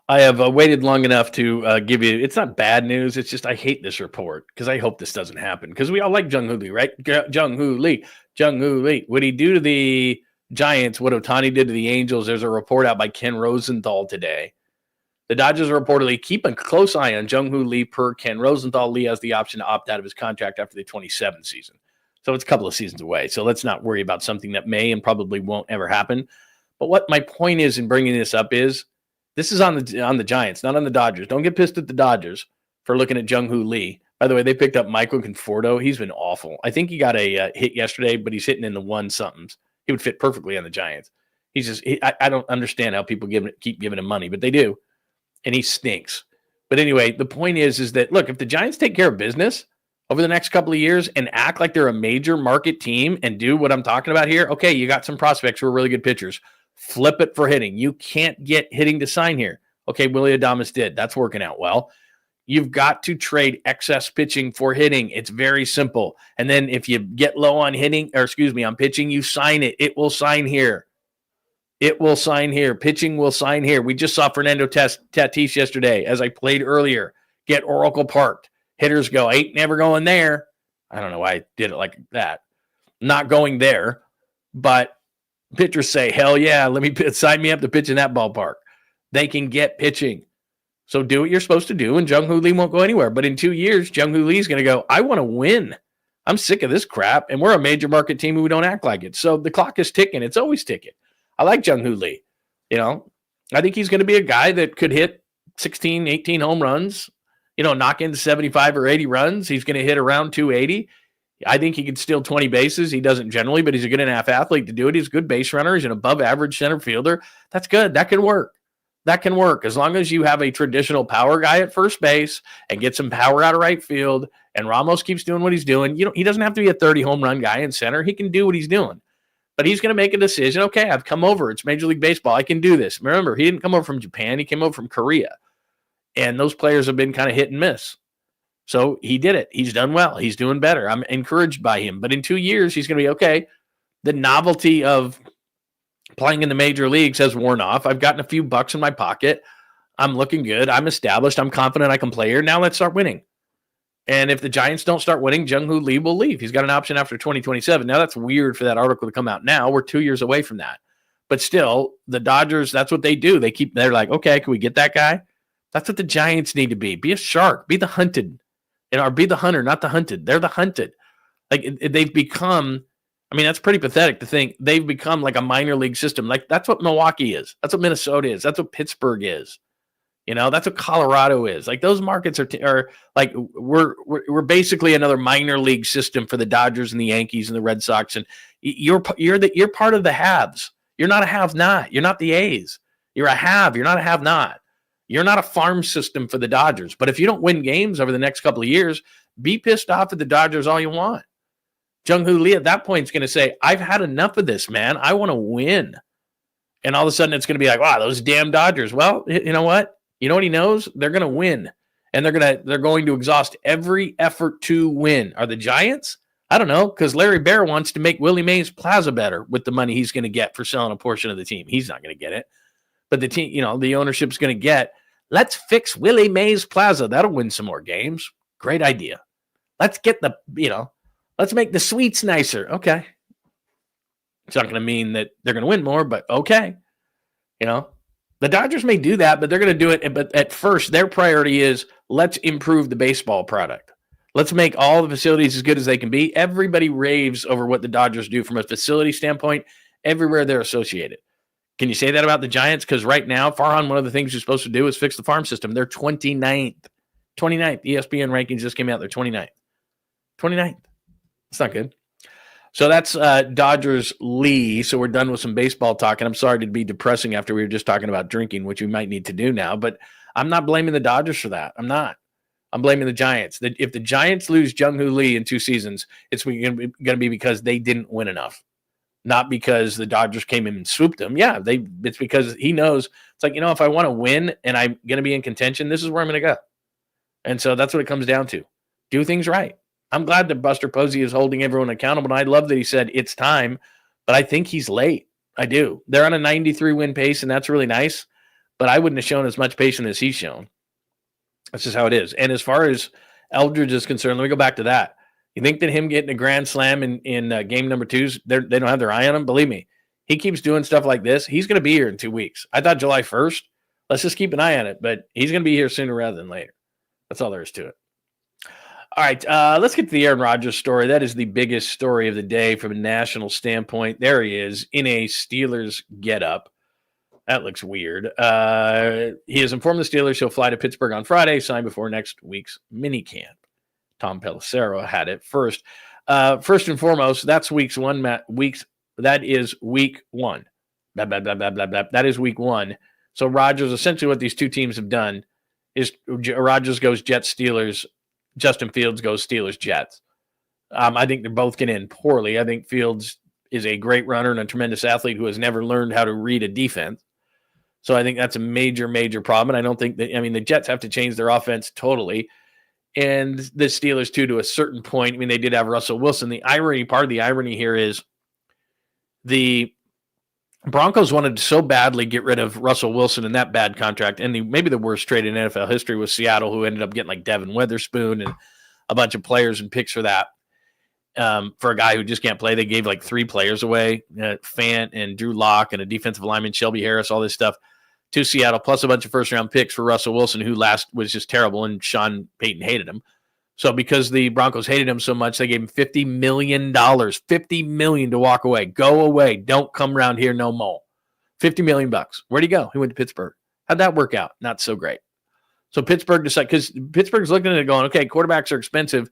I have waited long enough to give you, it's not bad news. It's just I hate this report because I hope this doesn't happen because we all like Jung-Hoo Lee, right? Jung-Hoo Lee. Would he do to the Giants what Ohtani did to the Angels? There's a report out by Ken Rosenthal today. The Dodgers are reportedly keep a close eye on Jung-Hoo Lee per Ken Rosenthal. Lee has the option to opt out of his contract after the 27 season. So it's a couple of seasons away. So let's not worry about something that may and probably won't ever happen. But what my point is in bringing this up is this is on the Giants, not on the Dodgers. Don't get pissed at the Dodgers for looking at Jung-Hoo Lee. By the way, they picked up Michael Conforto. He's been awful. I think he got a hit yesterday, but he's hitting in the one somethings. He would fit perfectly on the Giants. He's just I don't understand how people keep giving him money, but they do. And he stinks. But anyway, the point is that, look, if the Giants take care of business over the next couple of years and act like they're a major market team and do what I'm talking about here, okay, you got some prospects who are really good pitchers. Flip it for hitting. You can't get hitting to sign here. Okay, Willie Adames did. That's working out well. You've got to trade excess pitching for hitting. It's very simple. And then if you get low on on pitching, you sign it. It will sign here. It will sign here. Pitching will sign here. We just saw Fernando Tatis yesterday, as I played earlier, get Oracle parked. Hitters go, ain't never going there. I don't know why I did it like that. Not going there. But pitchers say, hell yeah, sign me up to pitch in that ballpark. They can get pitching. So do what you're supposed to do, and Jung-Hoo Lee won't go anywhere. But in 2 years, Jung-Hoo Lee is going to go, I want to win. I'm sick of this crap, and we're a major market team and we don't act like it. So the clock is ticking. It's always ticking. I like Jung-Hoo Lee. I think he's going to be a guy that could hit 16, 18 home runs, knock in 75 or 80 runs. He's going to hit around 280. I think he can steal 20 bases. He doesn't generally, but he's a good enough athlete to do it. He's a good base runner. He's an above average center fielder. That's good. That can work. That can work as long as you have a traditional power guy at first base and get some power out of right field. And Ramos keeps doing what he's doing. He doesn't have to be a 30 home run guy in center. He can do what he's doing. But he's going to make a decision. Okay, I've come over. It's Major League Baseball. I can do this. Remember, he didn't come over from Japan. He came over from Korea. And those players have been kind of hit and miss. So he did it. He's done well. He's doing better. I'm encouraged by him. But in 2 years, he's going to be okay. The novelty of playing in the major leagues has worn off. I've gotten a few bucks in my pocket. I'm looking good. I'm established. I'm confident I can play here. Now let's start winning. And if the Giants don't start winning, 𝐿dridzhe Lee will leave. He's got an option after 2027. Now that's weird for that article to come out now. We're 2 years away from that. But still, the Dodgers, that's what they do. They're like, okay, can we get that guy? That's what the Giants need to be. Be a shark. Be the hunted. Or be the hunter, not the hunted. They're the hunted. Like they've become, I mean, that's pretty pathetic to think they've become like a minor league system. Like that's what Milwaukee is. That's what Minnesota is. That's what Pittsburgh is. That's what Colorado is. Like those markets are like we're basically another minor league system for the Dodgers and the Yankees and the Red Sox. And you're part of the haves. You're not a have-not. You're not the A's. You're a have. You're not a have-not. You're not a farm system for the Dodgers. But if you don't win games over the next couple of years, be pissed off at the Dodgers all you want. 𝐿dridzhe Lee at that point is going to say, I've had enough of this, man. I want to win. And all of a sudden it's going to be like, wow, those damn Dodgers. Well, you know what? You know what he knows? They're going to win. And they're going to exhaust every effort to win. Are the Giants? I don't know, because Larry Bear wants to make Willie Mays Plaza better with the money he's going to get for selling a portion of the team. He's not going to get it. But the team, the ownership's going to get, let's fix Willie Mays Plaza. That'll win some more games. Great idea. Let's get let's make the suites nicer. Okay. It's not going to mean that they're going to win more, but okay. The Dodgers may do that, but they're going to do it. But at first, their priority is let's improve the baseball product. Let's make all the facilities as good as they can be. Everybody raves over what the Dodgers do from a facility standpoint everywhere they're associated. Can you say that about the Giants? Because right now, Farhan, one of the things you're supposed to do is fix the farm system. They're 29th. 29th. ESPN rankings just came out. They're 29th. 29th. It's not good. So that's Dodgers Lee. So we're done with some baseball talk. And I'm sorry to be depressing after we were just talking about drinking, which we might need to do now. But I'm not blaming the Dodgers for that. I'm not. I'm blaming the Giants. If the Giants lose 𝐿dridzhe Lee in 2 seasons, it's going to be because they didn't win enough. Not because the Dodgers came in and swooped them. Yeah, it's because he knows. It's like, if I want to win and I'm going to be in contention, this is where I'm going to go. And so that's what it comes down to. Do things right. I'm glad that Buster Posey is holding everyone accountable. And I love that he said it's time, but I think he's late. I do. They're on a 93-win pace, and that's really nice. But I wouldn't have shown as much patience as he's shown. That's just how it is. And as far as 𝐿dridzhe is concerned, let me go back to that. You think that him getting a grand slam in game number 2s, they don't have their eye on him? Believe me, he keeps doing stuff like this. He's going to be here in 2 weeks. I thought July 1st. Let's just keep an eye on it. But he's going to be here sooner rather than later. That's all there is to it. All right, let's get to the Aaron Rodgers story. That is the biggest story of the day from a national standpoint. There he is in a Steelers getup. That looks weird. He has informed the Steelers he'll fly to Pittsburgh on Friday, sign before next week's minicamp. Tom Pelissero had it first. First and foremost, that's week one. That is week one. Blah, blah, blah, blah, blah, blah. That is week one. So Rodgers, essentially what these two teams have done is Rodgers goes Jets, Steelers. Justin Fields goes Steelers, Jets. I think they're both going to end poorly. I think Fields is a great runner and a tremendous athlete who has never learned how to read a defense. So I think that's a major, major problem. And I don't think that, the Jets have to change their offense totally. And the Steelers, too, to a certain point. They did have Russell Wilson. Part of the irony here is the Broncos wanted to so badly get rid of Russell Wilson in that bad contract. And maybe the worst trade in NFL history was Seattle, who ended up getting like Devin Witherspoon and a bunch of players and picks for that. For a guy who just can't play, they gave like 3 players away, Fant and Drew Lock and a defensive lineman, Shelby Harris, all this stuff to Seattle, plus a bunch of first-round picks for Russell Wilson, who last was just terrible, and Sean Payton hated him. So because the Broncos hated him so much, they gave him $50 million to walk away. Go away. Don't come around here no more. $50 million. Where'd he go? He went to Pittsburgh. How'd that work out? Not so great. So Pittsburgh decided, because Pittsburgh's looking at it going, okay, quarterbacks are expensive.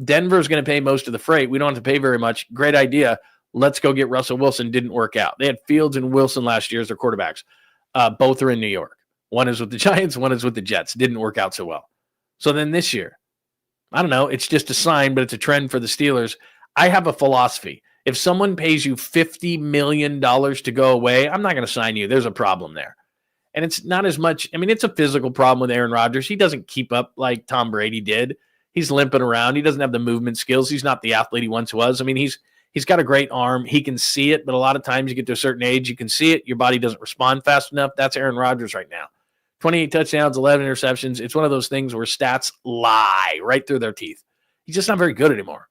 Denver's going to pay most of the freight. We don't have to pay very much. Great idea. Let's go get Russell Wilson. Didn't work out. They had Fields and Wilson last year as their quarterbacks. Both are in New York. One is with the Giants. One is with the Jets. Didn't work out so well. So then this year, I don't know. It's just a sign, but it's a trend for the Steelers. I have a philosophy. If someone pays you $50 million to go away, I'm not going to sign you. There's a problem there. And it's not as much. It's a physical problem with Aaron Rodgers. He doesn't keep up like Tom Brady did. He's limping around. He doesn't have the movement skills. He's not the athlete he once was. I mean, he's got a great arm. He can see it, but a lot of times you get to a certain age, you can see it. Your body doesn't respond fast enough. That's Aaron Rodgers right now. 28 touchdowns, 11 interceptions. It's one of those things where stats lie right through their teeth. He's just not very good anymore.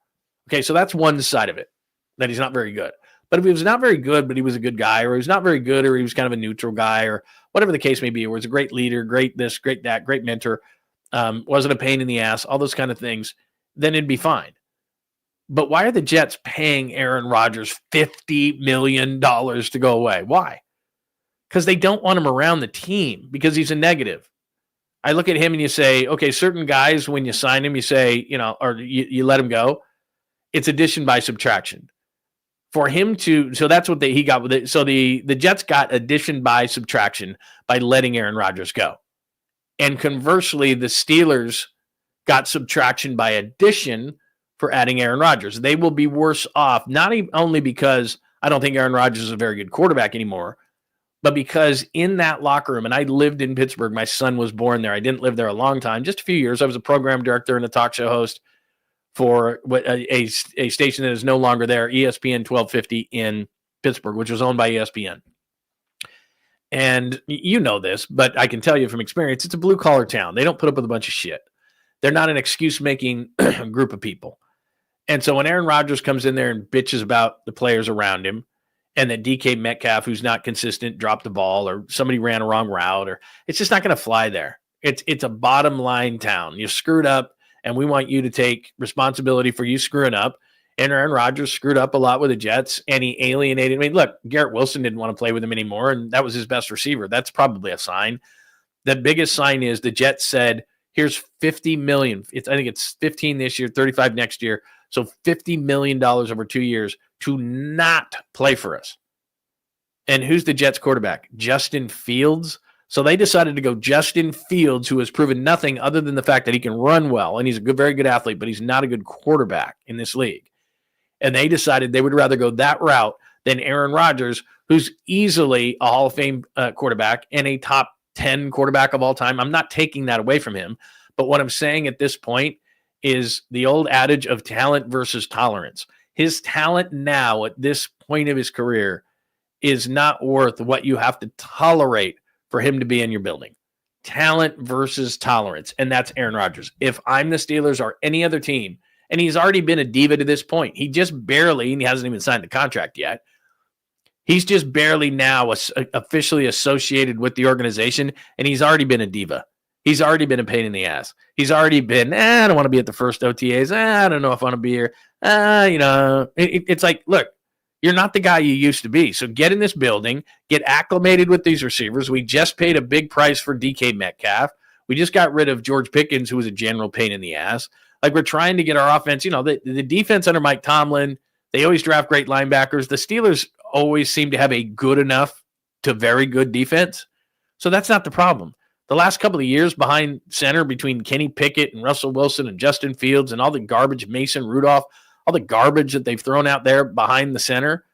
Okay, so that's one side of it, that he's not very good. But if he was not very good, but he was a good guy, or he was not very good, or he was kind of a neutral guy, or whatever the case may be, or was a great leader, great this, great that, great mentor, wasn't a pain in the ass, all those kind of things, then it'd be fine. But why are the Jets paying Aaron Rodgers $50 million to go away? Why? Because they don't want him around the team because he's a negative. I look at him and you say, okay, certain guys, when you sign him, you say, or you let him go. It's addition by subtraction. For him to, so that's what he got with it. So the Jets got addition by subtraction by letting Aaron Rodgers go. And conversely, the Steelers got subtraction by addition for adding Aaron Rodgers. They will be worse off, not only because I don't think Aaron Rodgers is a very good quarterback anymore, but because in that locker room, and I lived in Pittsburgh, my son was born there. I didn't live there a long time, just a few years. I was a program director and a talk show host for a station that is no longer there, ESPN 1250 in Pittsburgh, which was owned by ESPN. And you know this, but I can tell you from experience, it's a blue-collar town. They don't put up with a bunch of shit. They're not an excuse-making group of people. And so when Aaron Rodgers comes in there and bitches about the players around him, and that DK Metcalf, who's not consistent, dropped the ball, or somebody ran a wrong route, or it's just not going to fly there. It's a bottom line town. You screwed up, and we want you to take responsibility for you screwing up. And Aaron Rodgers screwed up a lot with the Jets, and he alienated. I mean, look, Garrett Wilson didn't want to play with him anymore, and that was his best receiver. That's probably a sign. The biggest sign is the Jets said, here's $50 million. I think it's 15 this year, 35 next year. So $50 million over 2 years to not play for us. And who's the Jets quarterback? Justin Fields. So they decided to go Justin Fields, who has proven nothing other than the fact that he can run well, and he's a very good athlete, but he's not a good quarterback in this league. And they decided they would rather go that route than Aaron Rodgers, who's easily a Hall of Fame quarterback and a top 10 quarterback of all time. I'm not taking that away from him. But what I'm saying at this point is the old adage of talent versus tolerance. His talent now at this point of his career is not worth what you have to tolerate for him to be in your building. Talent versus tolerance. And that's Aaron Rodgers. If I'm the Steelers or any other team, and he's already been a diva to this point, he just barely, and he hasn't even signed the contract yet, he's just barely now officially associated with the organization, and he's already been a diva. He's already been a pain in the ass. He's already been, I don't want to be at the first OTAs. I don't know if I want to be here. It's like, look, you're not the guy you used to be. So get in this building, get acclimated with these receivers. We just paid a big price for DK Metcalf. We just got rid of George Pickens, who was a general pain in the ass. Like, we're trying to get our offense, the defense under Mike Tomlin, they always draft great linebackers. The Steelers always seem to have a good enough to very good defense. So that's not the problem. The last couple of years behind center between Kenny Pickett and Russell Wilson and Justin Fields and all the garbage, Mason Rudolph, all the garbage that they've thrown out there behind the center,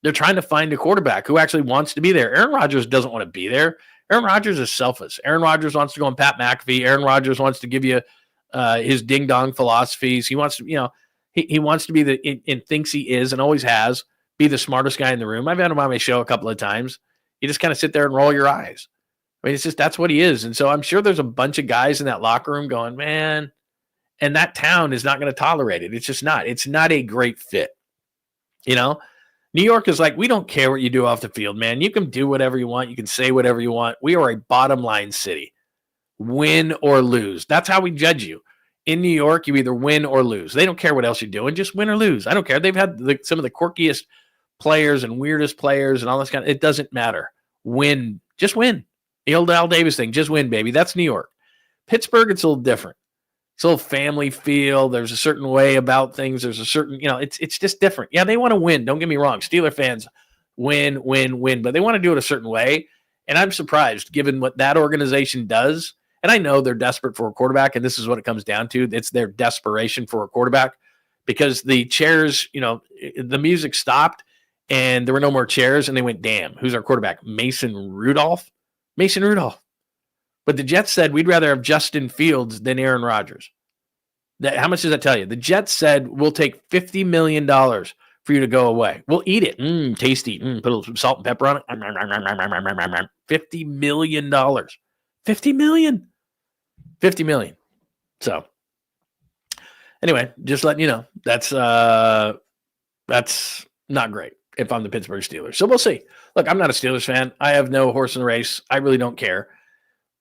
they're trying to find a quarterback who actually wants to be there. Aaron Rodgers doesn't want to be there. Aaron Rodgers is selfish. Aaron Rodgers wants to go on Pat McAfee. Aaron Rodgers wants to give you his ding-dong philosophies. He wants to, he wants to be and thinks he is and always has, be the smartest guy in the room. I've had him on my show a couple of times. You just kind of sit there and roll your eyes. I mean, it's just, that's what he is. And so I'm sure there's a bunch of guys in that locker room going, man, and that town is not going to tolerate it. It's just not. It's not a great fit. New York is like, we don't care what you do off the field, man. You can do whatever you want. You can say whatever you want. We are a bottom line city. Win or lose. That's how we judge you. In New York, you either win or lose. They don't care what else you're doing. Just win or lose. I don't care. They've had some of the quirkiest players and weirdest players and all this it doesn't matter. Win. Just win. The old Al Davis thing. Just win, baby. That's New York. Pittsburgh, it's a little different. It's a little family feel. There's a certain way about things. There's a certain, it's just different. Yeah, they want to win. Don't get me wrong. Steeler fans win, but they want to do it a certain way. And I'm surprised given what that organization does. And I know they're desperate for a quarterback, and this is what it comes down to. It's their desperation for a quarterback because the chairs, the music stopped and there were no more chairs, and they went, damn, who's our quarterback? Mason Rudolph. But the Jets said we'd rather have Justin Fields than Aaron Rodgers. How much does that tell you? The Jets said, we'll take $50 million for you to go away. We'll eat it. Tasty. Put a little salt and pepper on it. $50 million. $50 million. $50 million. So anyway, just letting you know, that's not great if I'm the Pittsburgh Steelers. So we'll see. Look, I'm not a Steelers fan. I have no horse in the race. I really don't care.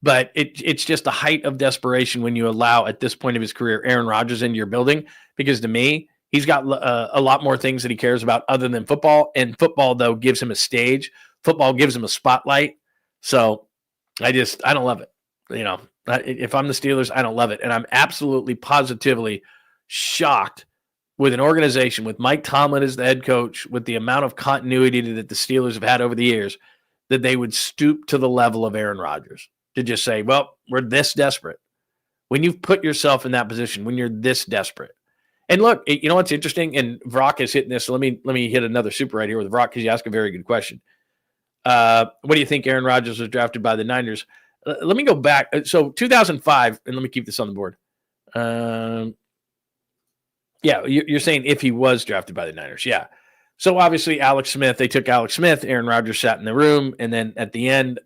But it's just the height of desperation when you allow, at this point of his career, Aaron Rodgers into your building. Because to me, he's got a lot more things that he cares about other than football. And football, though, gives him a stage. Football gives him a spotlight. So I don't love it. You know, if I'm the Steelers, I don't love it. And I'm absolutely positively shocked with an organization, with Mike Tomlin as the head coach, with the amount of continuity that the Steelers have had over the years, that they would stoop to the level of Aaron Rodgers to just say, well, we're this desperate. When you've put yourself in that position, when you're this desperate. And look, you know what's interesting? And Vrock is hitting this. So let me hit another super right here with Vrock because you ask a very good question. What do you think Aaron Rodgers was drafted by the Niners? Let me go back. So 2005, and let me keep this on the board. Yeah, you're saying if he was drafted by the Niners. Yeah. So obviously Alex Smith, they took Alex Smith. Aaron Rodgers sat in the room. And then at the end,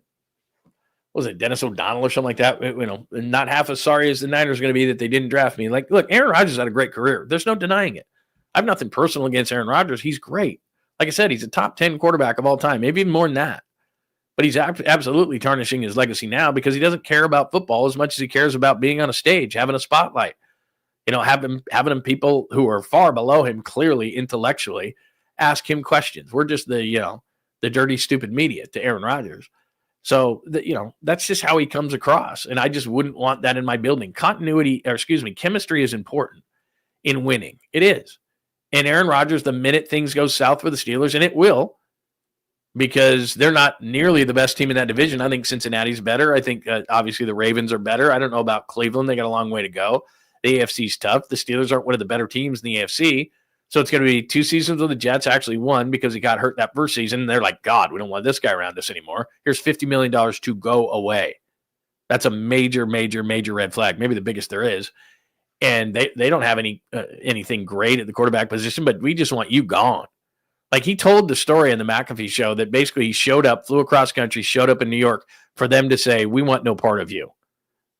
what was it, Dennis O'Donnell or something like that? You know, not half as sorry as the Niners are going to be that they didn't draft me. Like, look, Aaron Rodgers had a great career. There's no denying it. I have nothing personal against Aaron Rodgers. He's great. Like I said, he's a top 10 quarterback of all time, maybe even more than that. But he's absolutely tarnishing his legacy now because he doesn't care about football as much as he cares about being on a stage, having a spotlight. You know, having people who are far below him, clearly intellectually, ask him questions. We're just the dirty, stupid media to Aaron Rodgers. So, that's just how he comes across. And I just wouldn't want that in my building. Chemistry is important in winning. It is. And Aaron Rodgers, the minute things go south for the Steelers, and it will, because they're not nearly the best team in that division. I think Cincinnati's better. I think, obviously, the Ravens are better. I don't know about Cleveland. They got a long way to go. The AFC's tough. The Steelers aren't one of the better teams in the AFC. So it's going to be 2 seasons with the Jets, actually one because he got hurt that first season. And they're like, God, we don't want this guy around us anymore. Here's $50 million to go away. That's a major, major, major red flag, maybe the biggest there is. And they don't have anything great at the quarterback position, but we just want you gone. Like he told the story in the McAfee show that basically he showed up, flew across country, showed up in New York for them to say, we want no part of you.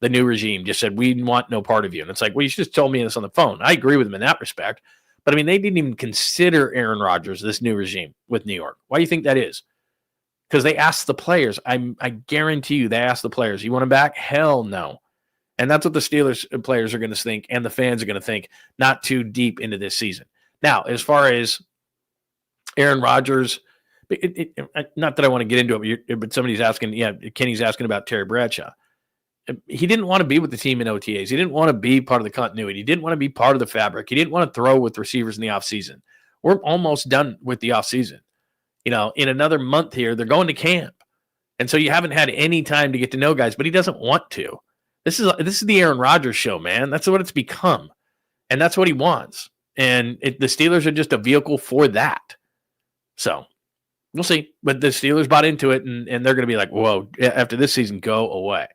The new regime just said, we want no part of you. And it's like, well, you should just told me this on the phone. I agree with him in that respect. But, I mean, they didn't even consider Aaron Rodgers, this new regime with New York. Why do you think that is? Because they asked the players. I guarantee you they asked the players, you want him back? Hell no. And that's what the Steelers players are going to think and the fans are going to think not too deep into this season. Now, as far as Aaron Rodgers, not that I want to get into it, but somebody's asking, Kenny's asking about Terry Bradshaw. He didn't want to be with the team in OTAs. He didn't want to be part of the continuity. He didn't want to be part of the fabric. He didn't want to throw with receivers in the offseason. We're almost done with the offseason. In another month here, they're going to camp. And so you haven't had any time to get to know guys, but he doesn't want to. This is the Aaron Rodgers show, man. That's what it's become. And that's what he wants. And the Steelers are just a vehicle for that. So we'll see. But the Steelers bought into it, and they're going to be like, whoa, after this season, go away.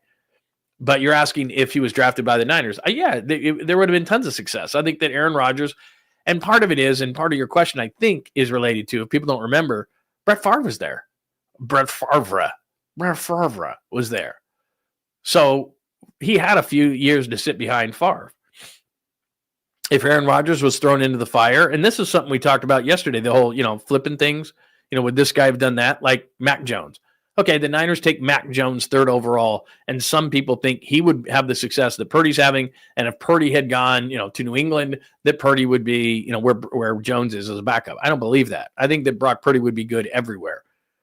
But you're asking if he was drafted by the Niners. There would have been tons of success. I think that Aaron Rodgers, and part of it is, and part of your question, I think, is related to, if people don't remember, Brett Favre was there. Brett Favre was there. So he had a few years to sit behind Favre. If Aaron Rodgers was thrown into the fire, and this is something we talked about yesterday, the whole, flipping things, would this guy have done that? Like Mac Jones. Okay, the Niners take Mac Jones 3rd overall, and some people think he would have the success that Purdy's having, and if Purdy had gone, to New England, that Purdy would be, where Jones is as a backup. I don't believe that. I think that Brock Purdy would be good everywhere.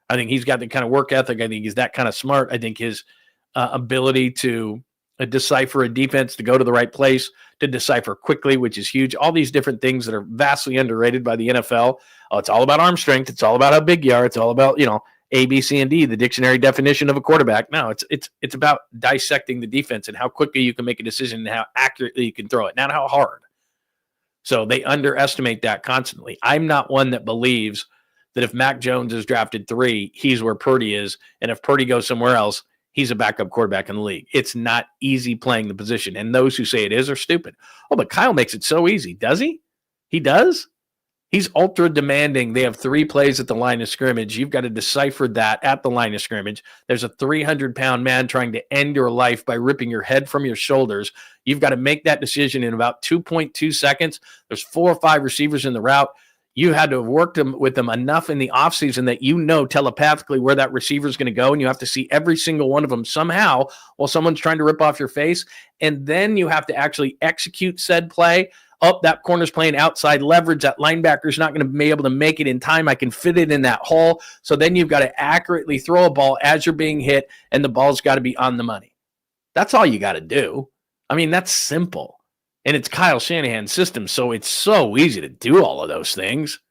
I think he's got the kind of work ethic. I think he's that kind of smart. I think his ability to decipher a defense, to go to the right place, to decipher quickly, which is huge. All these different things that are vastly underrated by the NFL. Oh, it's all about arm strength. It's all about how big you are. It's all about, A, B, C, and D, the dictionary definition of a quarterback. No, it's about dissecting the defense and how quickly you can make a decision and how accurately you can throw it, not how hard. So they underestimate that constantly. I'm not one that believes that if Mac Jones is drafted 3, he's where Purdy is, and if Purdy goes somewhere else, he's a backup quarterback in the league. It's not easy playing the position. And those who say it is are stupid. Oh, but Kyle makes it so easy. Does he? He does? He's ultra demanding. They have 3 plays at the line of scrimmage. You've got to decipher that at the line of scrimmage. There's a 300-pound man trying to end your life by ripping your head from your shoulders. You've got to make that decision in about 2.2 seconds. There's 4 or 5 receivers in the route. You had to have worked with them enough in the offseason that you know telepathically where that receiver is going to go, and you have to see every single one of them somehow while someone's trying to rip off your face. And then you have to actually execute said play. Oh, that corner's playing outside leverage. That linebacker's not going to be able to make it in time. I can fit it in that hole. So then you've got to accurately throw a ball as you're being hit, and the ball's got to be on the money. That's all you got to do. I mean, that's simple. And it's Kyle Shanahan's system, so it's so easy to do all of those things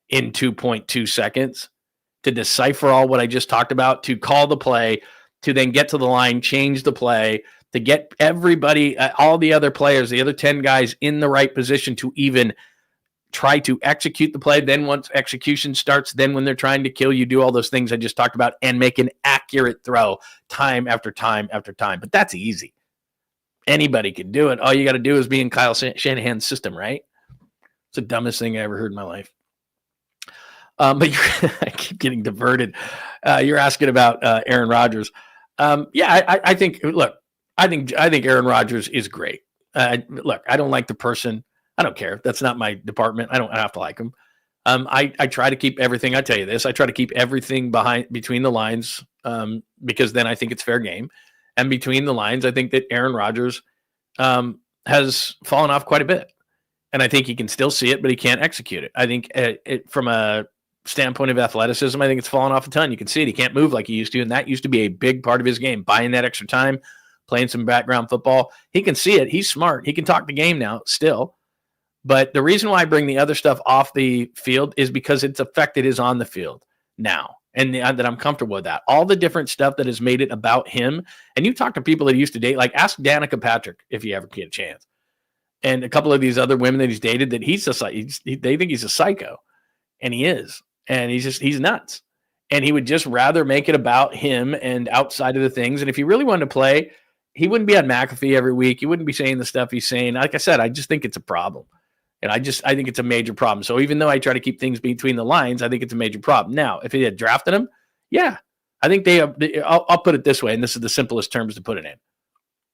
in 2.2 seconds, to decipher all what I just talked about, to call the play, to then get to the line, change the play, to get everybody, all the other players, the other 10 guys in the right position to even try to execute the play. Then once execution starts, then when they're trying to kill you, do all those things I just talked about and make an accurate throw time after time after time. But that's easy. Anybody can do it. All you got to do is be in Kyle Shanahan's system, right? It's the dumbest thing I ever heard in my life. But I keep getting diverted. You're asking about Aaron Rodgers. I think. Look, I think Aaron Rodgers is great. Look, I don't like the person. I don't care. That's not my department. I don't have to like him. I try to keep everything. I tell you this. I try to keep everything between the lines because then I think it's fair game. And between the lines, I think that Aaron Rodgers has fallen off quite a bit. And I think he can still see it, but he can't execute it. I think from a standpoint of athleticism, I think it's fallen off a ton. You can see it. He can't move like he used to. And that used to be a big part of his game, buying that extra time, playing some background football. He can see it. He's smart. He can talk the game now still. But the reason why I bring the other stuff off the field is because it's affected his on the field now. And that I'm comfortable with that. All the different stuff that has made it about him. And you talk to people that he used to date, like ask Danica Patrick if you ever get a chance. And a couple of these other women that he's dated, that they think he's a psycho. And he is. And he's nuts. And he would just rather make it about him and outside of the things. And if he really wanted to play, he wouldn't be on McAfee every week. He wouldn't be saying the stuff he's saying. Like I said, I just think it's a problem. And I think it's a major problem. So even though I try to keep things between the lines, I think it's a major problem. Now, if he had drafted him, yeah, I think I'll put it this way, and this is the simplest terms to put it in.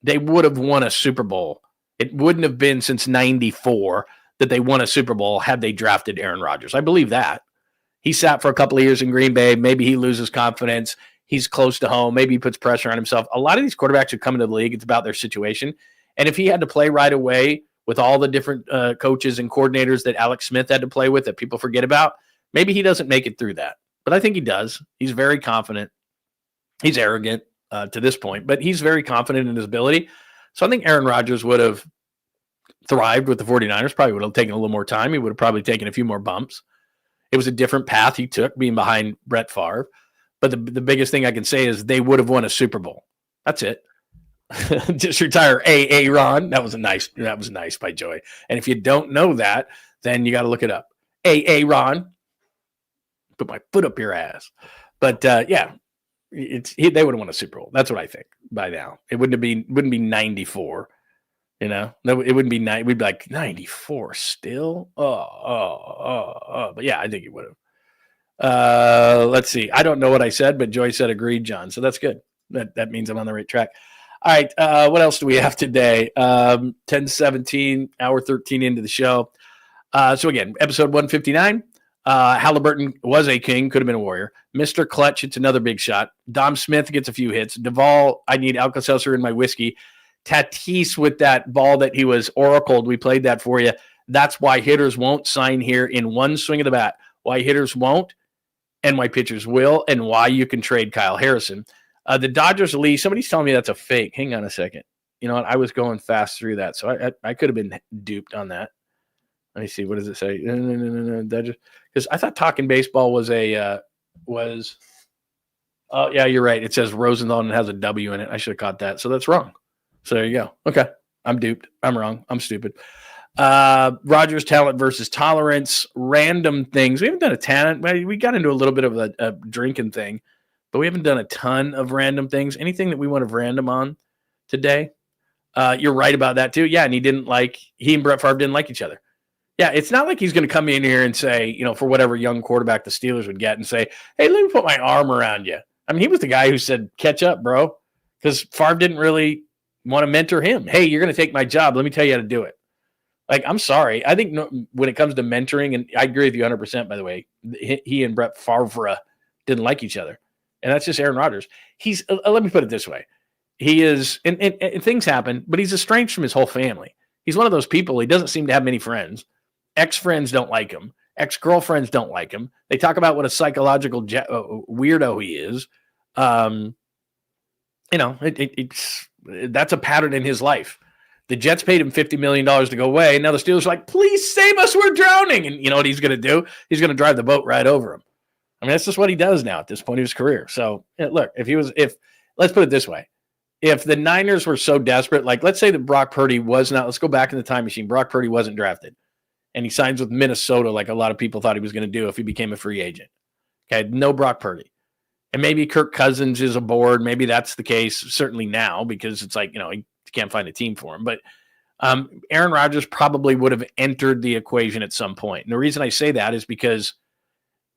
They would have won a Super Bowl. It wouldn't have been since 94 that they won a Super Bowl had they drafted Aaron Rodgers. I believe that. He sat for a couple of years in Green Bay. Maybe he loses confidence. He's close to home. Maybe he puts pressure on himself. A lot of these quarterbacks who come into the league, it's about their situation. And if he had to play right away with all the different coaches and coordinators that Alex Smith had to play with that people forget about, maybe he doesn't make it through that. But I think he does. He's very confident. He's arrogant to this point, but he's very confident in his ability. So I think Aaron Rodgers would have thrived with the 49ers, probably would have taken a little more time. He would have probably taken a few more bumps. It was a different path he took being behind Brett Favre. But the biggest thing I can say is they would have won a Super Bowl. That's it. Just retire Ron. That was nice by Joey. And if you don't know that, then you got to look it up. Ron. Put my foot up your ass. But yeah, they would have won a Super Bowl. That's what I think by now. It wouldn't be 94. You know, it wouldn't be we'd be like 94 still. But yeah, I think he would have. Let's see. I don't know what I said, but Joy said agreed, John. So that's good. That means I'm on the right track. All right. What else do we have today? 10:17, hour 13 into the show. So again, episode 159. Haliburton was a king, could have been a warrior. Mr. Clutch, it's another big shot. Dom Smith gets a few hits. Duvall, I need Alka-Seltzer in my whiskey. Tatis with that ball that he was oracled. We played that for you. That's why hitters won't sign here in one swing of the bat. Why hitters won't and why pitchers will, and why you can trade Kyle Harrison. The Dodgers lease, somebody's telling me that's a fake. Hang on a second. You know what? I was going fast through that, so I could have been duped on that. Let me see. What does it say? No. Because I thought Talking Baseball was oh, yeah, you're right. It says Rosenthal and it has a W in it. I should have caught that. So that's wrong. So there you go. Okay. I'm duped. I'm wrong. I'm stupid. Rodgers talent versus tolerance, random things. We haven't done a talent. We got into a little bit of a drinking thing. but we haven't done a ton of random things. Anything that we want to random on today? You're right about that too. Yeah, and he and Brett Favre didn't like each other. Yeah, it's not like he's going to come in here and say, for whatever young quarterback the Steelers would get and say, hey, let me put my arm around you. I mean, he was the guy who said, catch up, bro, because Favre didn't really want to mentor him. Hey, you're going to take my job. Let me tell you how to do it. Like, I'm sorry. I think when it comes to mentoring, and I agree with you 100%, by the way, he and Brett Favre didn't like each other. And that's just Aaron Rodgers. Let me put it this way. He is, and things happen, but he's estranged from his whole family. He's one of those people, he doesn't seem to have many friends. Ex-friends don't like him. Ex-girlfriends don't like him. They talk about what a psychological weirdo he is. That's a pattern in his life. The Jets paid him $50 million to go away. And now the Steelers are like, please save us. We're drowning. And you know what he's going to do? He's going to drive the boat right over him. I mean, that's just what he does now at this point of his career. So look, let's put it this way. If the Niners were so desperate, like let's say that Brock Purdy was not, let's go back in the time machine. Brock Purdy wasn't drafted and he signs with Minnesota like a lot of people thought he was going to do if he became a free agent. Okay, no Brock Purdy. And maybe Kirk Cousins is aboard. Maybe that's the case, certainly now, because it's like, he can't find a team for him. But Aaron Rodgers probably would have entered the equation at some point. And the reason I say that is because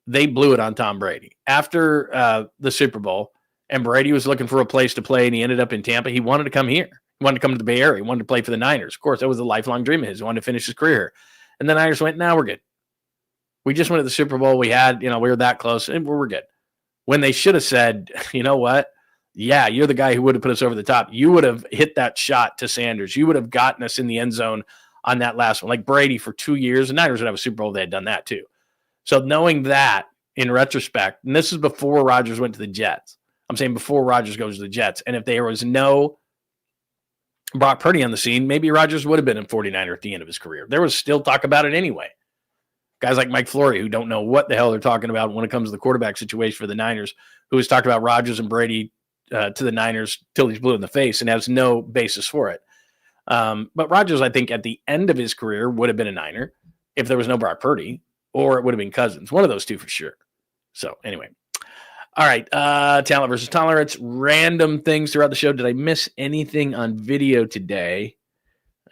they blew it on Tom Brady. After the Super Bowl, and Brady was looking for a place to play, and he ended up in Tampa, he wanted to come here. He wanted to come to the Bay Area. He wanted to play for the Niners. Of course, that was a lifelong dream of his. He wanted to finish his career here. And the Niners went, we're good. We just went to the Super Bowl. We had, we were that close, and we're good. When they should have said, you know what? Yeah, you're the guy who would have put us over the top. You would have hit that shot to Sanders. You would have gotten us in the end zone on that last one. Like Brady for 2 years. The Niners would have a Super Bowl. They had done that too. So knowing that in retrospect, and this is before Rodgers went to the Jets. I'm saying before Rodgers goes to the Jets. And if there was no Brock Purdy on the scene, maybe Rodgers would have been a 49er at the end of his career. There was still talk about it anyway. Guys like Mike Flory, who don't know what the hell they're talking about when it comes to the quarterback situation for the Niners, who has talked about Rodgers and Brady to the Niners till he's blue in the face and has no basis for it. But Rodgers, I think, at the end of his career would have been a Niner if there was no Brock Purdy, or it would have been Cousins. One of those two for sure. So anyway. All right. Talent versus tolerance. Random things throughout the show. Did I miss anything on video today?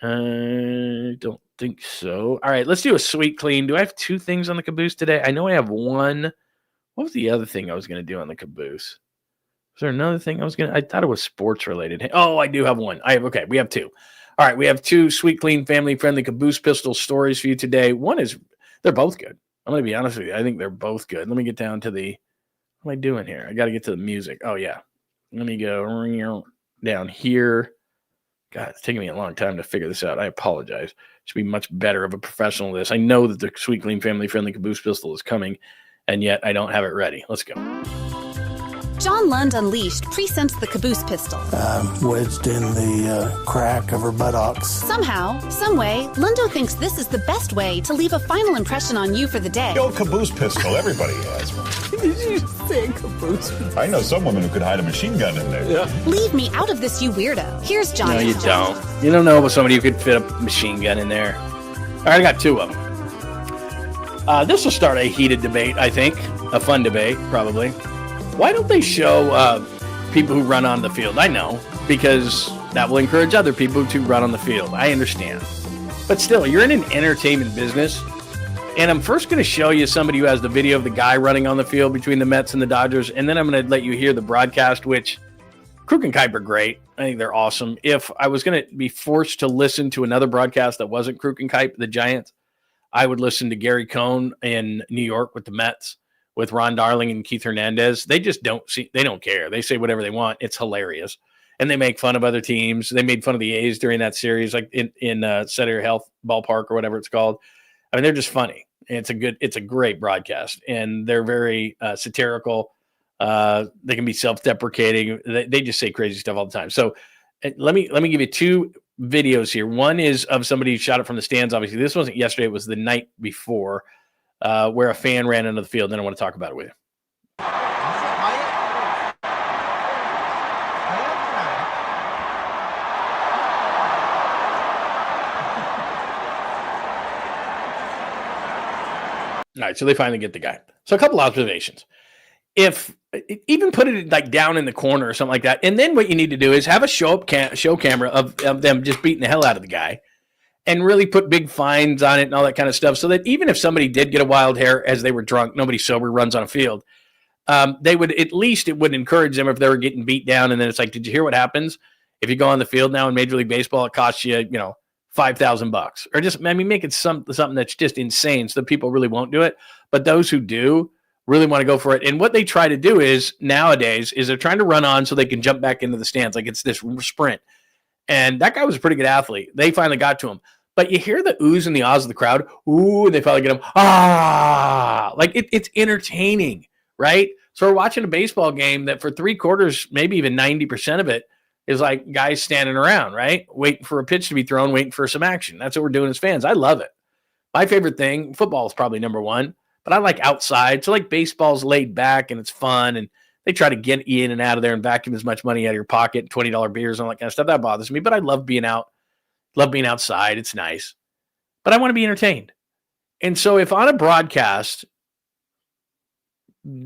I don't think so. All right. Let's do a sweet clean. Do I have two things on the caboose today? I know I have one. What was the other thing I was going to do on the caboose? Was there another thing I thought it was sports related. Oh, I do have one. Okay. We have two. All right. We have two sweet, clean, family friendly caboose pistol stories for you today. One is, they're both good. I'm going to be honest with you. I think they're both good. Let me get down to what am I doing here? I got to get to the music. Oh, yeah. Let me go down here. God, it's taking me a long time to figure this out. I apologize. Should be much better of a professional at this. I know that the sweet, clean, family-friendly caboose pistol is coming, and yet I don't have it ready. Let's go. John Lund Unleashed presents the caboose pistol. Wedged in the crack of her buttocks. Somehow, someway, Lundo thinks this is the best way to leave a final impression on you for the day. The old caboose pistol, everybody has one. Did you say caboose pistol? I know some women who could hide a machine gun in there. Yeah. Leave me out of this, you weirdo. Here's John. No, you don't. You don't know about somebody who could fit a machine gun in there. All right, I got two of them. This will start a heated debate, I think. A fun debate, probably. Why don't they show people who run on the field? I know, because that will encourage other people to run on the field. I understand. But still, you're in an entertainment business, and I'm first going to show you somebody who has the video of the guy running on the field between the Mets and the Dodgers, and then I'm going to let you hear the broadcast, which 𝐾𝐭 and 𝐾𝐨 are great. I think they're awesome. If I was going to be forced to listen to another broadcast that wasn't 𝐾𝐭 and 𝐾𝐨, the Giants, I would listen to Gary Cohn in New York with the Mets, with Ron Darling and Keith Hernandez. They just they don't care. They say whatever they want. It's hilarious. And they make fun of other teams. They made fun of the A's during that series, like in Center Health Ballpark or whatever it's called. I mean, they're just funny. It's a great broadcast, and they're very satirical. They can be self-deprecating. They just say crazy stuff all the time. So let me give you two videos here. One is of somebody who shot it from the stands. Obviously, this wasn't yesterday. It was the night before. Where a fan ran into the field. Then I want to talk about it with you. All right, so they finally get the guy. So a couple observations. if even put it like down in the corner or something like that. And then what you need to do is have a show camera of them just beating the hell out of the guy and really put big fines on it and all that kind of stuff. So that even if somebody did get a wild hair as they were drunk, nobody sober runs on a field. They would, at least it would encourage them if they were getting beat down. And then it's like, did you hear what happens? If you go on the field now in Major League Baseball, it costs you, $5,000 or just, make it something that's just insane so that people really won't do it. But those who do really want to go for it. And what they try to do is nowadays is they're trying to run on so they can jump back into the stands. Like it's this sprint. And that guy was a pretty good athlete. They finally got to him. But you hear the oohs and the ahs of the crowd. Ooh, and they finally get him. Ah, like it's entertaining, right? So we're watching a baseball game that for 3/4, maybe even 90% of it is like guys standing around, right? Waiting for a pitch to be thrown, waiting for some action. That's what we're doing as fans. I love it. My favorite thing, football is probably number one, but I like outside. So like baseball's laid back and it's fun and they try to get you in and out of there and vacuum as much money out of your pocket, $20 beers and all that kind of stuff. That bothers me, but I love being out. Love being outside. It's nice. But I want to be entertained. And so if on a broadcast,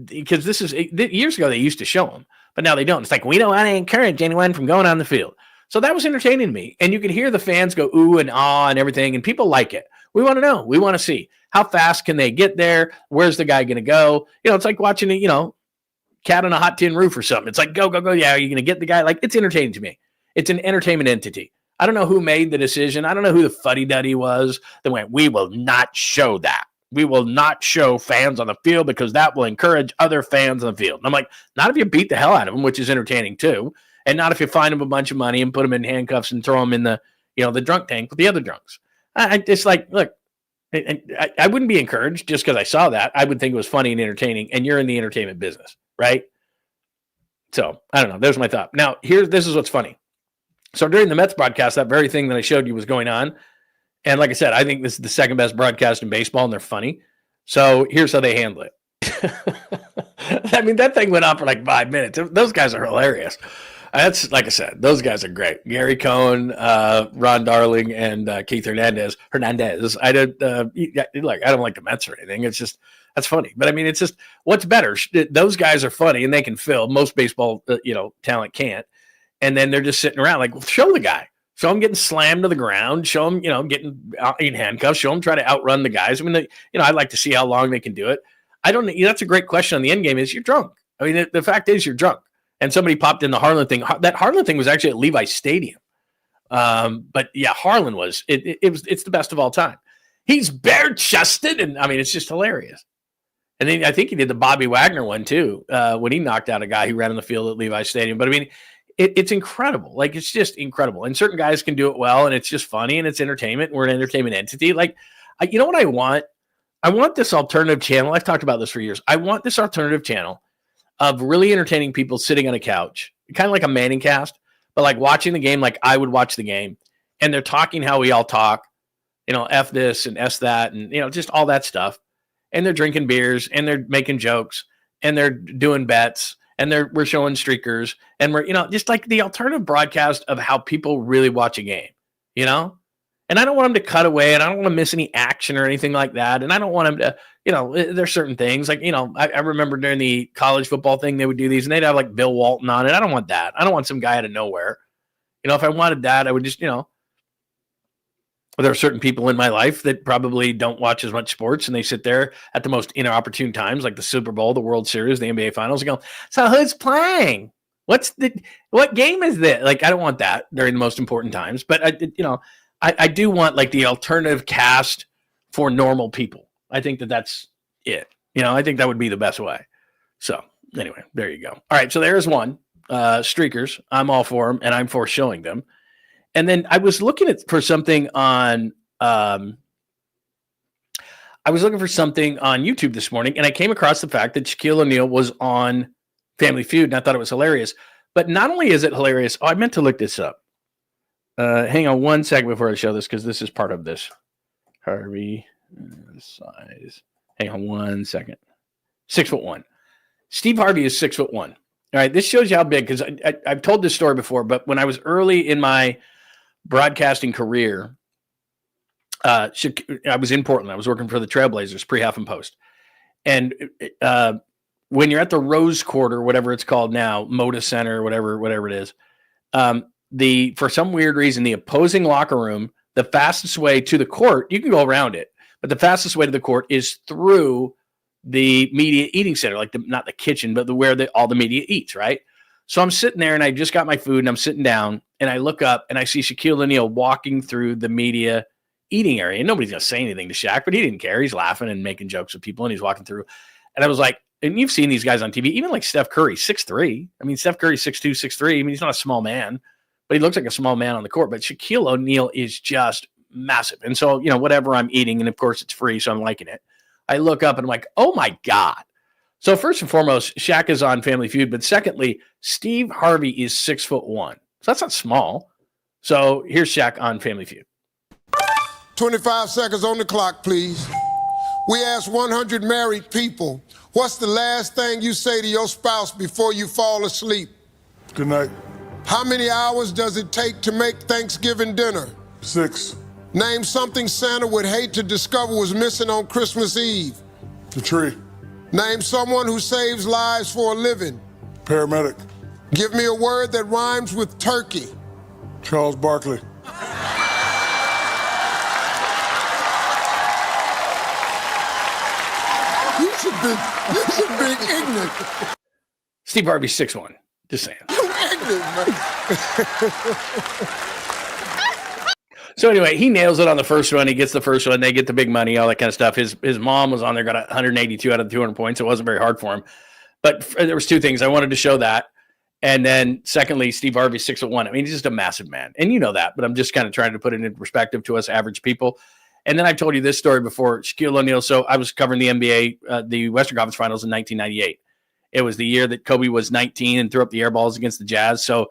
because this is years ago, they used to show them, but now they don't. It's like, we don't want to encourage anyone from going on the field. So that was entertaining to me. And you could hear the fans go ooh and ah and everything. And people like it. We want to know. We want to see how fast can they get there? Where's the guy going to go? It's like watching a, cat on a hot tin roof or something. It's like, go. Yeah. Are you going to get the guy? Like, it's entertaining to me. It's an entertainment entity. I don't know who made the decision. I don't know who the fuddy-duddy was that went, we will not show that. We will not show fans on the field because that will encourage other fans on the field. And I'm like, not if you beat the hell out of them, which is entertaining too. And not if you find them a bunch of money and put them in handcuffs and throw them in the, the drunk tank with the other drunks. It's like, look, I wouldn't be encouraged just because I saw that. I would think it was funny and entertaining, and you're in the entertainment business, right? So I don't know. There's my thought. Now, this is what's funny. So during the Mets broadcast, that very thing that I showed you was going on. And like I said, I think this is the second best broadcast in baseball, and they're funny. So here's how they handle it. That thing went on for like 5 minutes. Those guys are hilarious. That's, like I said, those guys are great. Gary Cohen, Ron Darling, and Keith Hernandez. I don't like the Mets or anything. It's just, that's funny. But it's just, what's better? Those guys are funny and they can fill. Most baseball, talent can't. And then they're just sitting around like, well, show the guy. Show him getting slammed to the ground. Show him, getting in handcuffs. Show him try to outrun the guys. I'd like to see how long they can do it. That's a great question on the end game is you're drunk. The fact is you're drunk. And somebody popped in the Harlan thing. That Harlan thing was actually at Levi Stadium. But yeah, Harlan was, it's the best of all time. He's bare-chested. And it's just hilarious. And then I think he did the Bobby Wagner one too, when he knocked out a guy who ran on the field at Levi Stadium. But it's incredible. Like, it's just incredible. And certain guys can do it well, and it's just funny, and it's entertainment. We're an entertainment entity. Like, you know what I want? I want this alternative channel. I've talked about this for years. I want this alternative channel of really entertaining people sitting on a couch, kind of like a Manning cast, but like watching the game like I would watch the game. And they're talking how we all talk, F this and S that, and, just all that stuff. And they're drinking beers, and they're making jokes, and they're doing bets, and we're showing streakers, and we're, just like the alternative broadcast of how people really watch a game, And I don't want them to cut away, and I don't want to miss any action or anything like that. And I don't want them to, there's certain things like, I remember during the college football thing, they would do these and they'd have like Bill Walton on it. I don't want that. I don't want some guy out of nowhere. If I wanted that, I would just, there are certain people in my life that probably don't watch as much sports, and they sit there at the most inopportune times, like the Super Bowl, the World Series, the NBA Finals, and go, so who's playing? What game is this? Like, I don't want that during the most important times, but I do want like the alternative cast for normal people. I think that's it. I think that would be the best way. So anyway, there you go. All right. So there's one, streakers. I'm all for them, and I'm for showing them. And then I was looking for something on, YouTube this morning, and I came across the fact that Shaquille O'Neal was on Family Feud, and I thought it was hilarious. But not only is it hilarious, I meant to look this up. Hang on one second before I show this, because this is part of this. Harvey size. Hang on 1 second. 6'1". Steve Harvey is 6'1". All right, this shows you how big, because I've told this story before, but when I was early in my broadcasting career, I was in Portland. I was working for the Trailblazers, pre, half, and post. And when you're at the Rose Quarter, whatever it's called now, Moda Center, whatever it is, for some weird reason, the opposing locker room, the fastest way to the court, you can go around it, but the fastest way to the court is through the media eating center, like not the kitchen, but where all the media eats, right? So I'm sitting there and I just got my food and I'm sitting down and I look up and I see Shaquille O'Neal walking through the media eating area. And nobody's going to say anything to Shaq, but he didn't care. He's laughing and making jokes with people and he's walking through. And I was like, and you've seen these guys on TV, even like Steph Curry, 6'3". I mean, Steph Curry, 6'2", 6'3". I mean, he's not a small man, but he looks like a small man on the court. But Shaquille O'Neal is just massive. And so, whatever I'm eating, and of course it's free, so I'm liking it. I look up and I'm like, oh my God. So first and foremost, Shaq is on Family Feud, but secondly, Steve Harvey is 6'1". So that's not small. So here's Shaq on Family Feud. 25 seconds on the clock, please. We asked 100 married people, what's the last thing you say to your spouse before you fall asleep? Good night. How many hours does it take to make Thanksgiving dinner? 6. Name something Santa would hate to discover was missing on Christmas Eve. The tree. Name someone who saves lives for a living. Paramedic. Give me a word that rhymes with turkey. Charles Barkley. You should be ignorant. Steve Harvey's 6'1". Just saying. You're ignorant, man. So anyway, he nails it on the first one. He gets the first one. They get the big money, all that kind of stuff. His mom was on there, got 182 out of 200 points. It wasn't very hard for him. But there was two things. I wanted to show that. And then secondly, Steve Harvey's 6'1". I mean, he's just a massive man. And you know that, but I'm just kind of trying to put it in perspective to us average people. And then I've told you this story before. Shaquille O'Neal. So I was covering the NBA, the Western Conference Finals in 1998. It was the year that Kobe was 19 and threw up the air balls against the Jazz. So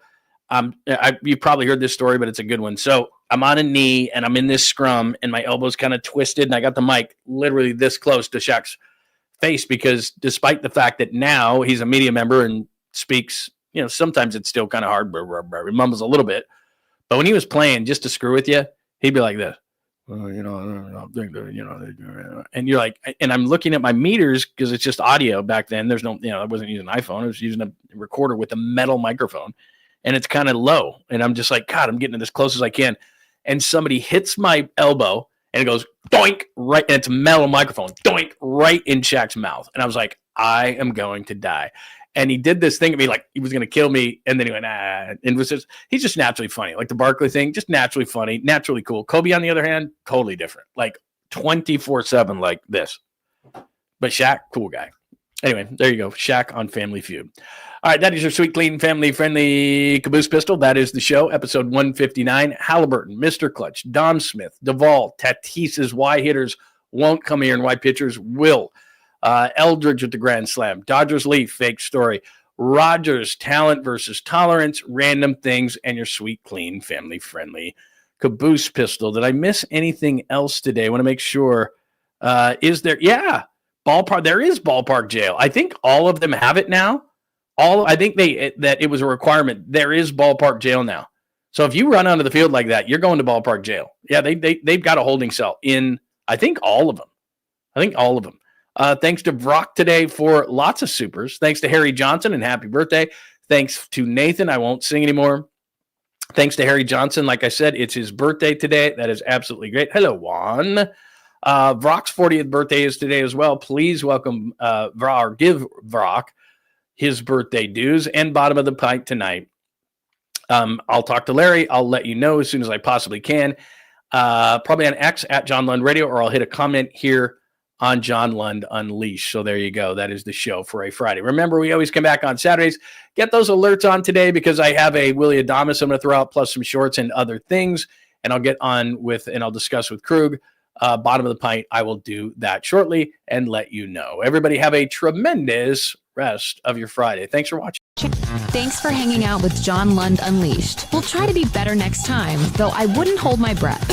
you've probably heard this story, but it's a good one. So I'm on a knee and I'm in this scrum and my elbow's kind of twisted and I got the mic literally this close to Shaq's face because despite the fact that now he's a media member and speaks, sometimes it's still kind of hard. He mumbles a little bit. But when he was playing, just to screw with you, he'd be like this. Well, I don't think that, and you're like, and I'm looking at my meters because it's just audio back then. There's no, I wasn't using an iPhone. I was using a recorder with a metal microphone and it's kind of low. And I'm just like, God, I'm getting it as close as I can. And somebody hits my elbow and it goes doink right. And it's a metal microphone doink right in Shaq's mouth. And I was like, I am going to die. And he did this thing to me like he was going to kill me. And then he went, ah. And he's just naturally funny. Like the Barkley thing, just naturally funny, naturally cool. Kobe, on the other hand, totally different. Like 24/7 like this. But Shaq, cool guy. Anyway, there you go. Shaq on Family Feud. All right, that is your sweet, clean, family-friendly caboose pistol. That is the show, episode 159. Haliburton, Mr. Clutch, Dom Smith, DUVAL, TATIS, why hitters won't come here and why pitchers will. Eldridge with the grand slam, Dodgers Leaf, fake story, RODGERS, talent versus tolerance, random things, and your sweet, clean, family-friendly caboose pistol. Did I miss anything else today? I want to make sure. Is there? Yeah, ballpark. There is ballpark jail. I think all of them have it now. I think that it was a requirement. There is ballpark jail now. So if you run onto the field like that, you're going to ballpark jail. Yeah, they've got a holding cell in. I think all of them. Thanks to Brock today for lots of supers. Thanks to Harry Johnson and happy birthday. Thanks to Nathan. I won't sing anymore. Thanks to Harry Johnson. Like I said, it's his birthday today. That is absolutely great. Hello, Juan. Brock's 40th birthday is today as well. Please welcome give Brock his birthday dues and bottom of the pint tonight. I'll talk to Larry. I'll let you know as soon as I possibly can. Probably on X at John Lund Radio, or I'll hit a comment here on John Lund Unleashed. So there you go. That is the show for a Friday. Remember, we always come back on Saturdays. Get those alerts on today because I have a Willie Adamas I'm going to throw out, plus some shorts and other things. And I'll get on with, and I'll discuss with Krug. Bottom of the pint, I will do that shortly and let you know. Everybody have a tremendous rest of your Friday. Thanks for watching. Thanks for hanging out with John Lund Unleashed. We'll try to be better next time, though I wouldn't hold my breath.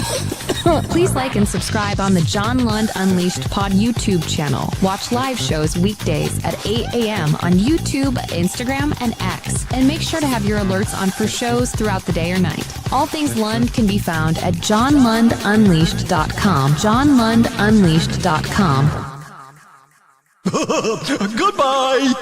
Please like and subscribe on the John Lund Unleashed Pod YouTube channel. Watch live shows weekdays at 8 a.m. on YouTube, Instagram, and X. And make sure to have your alerts on for shows throughout the day or night. All things Lund can be found at johnlundunleashed.com. johnlundunleashed.com. Goodbye.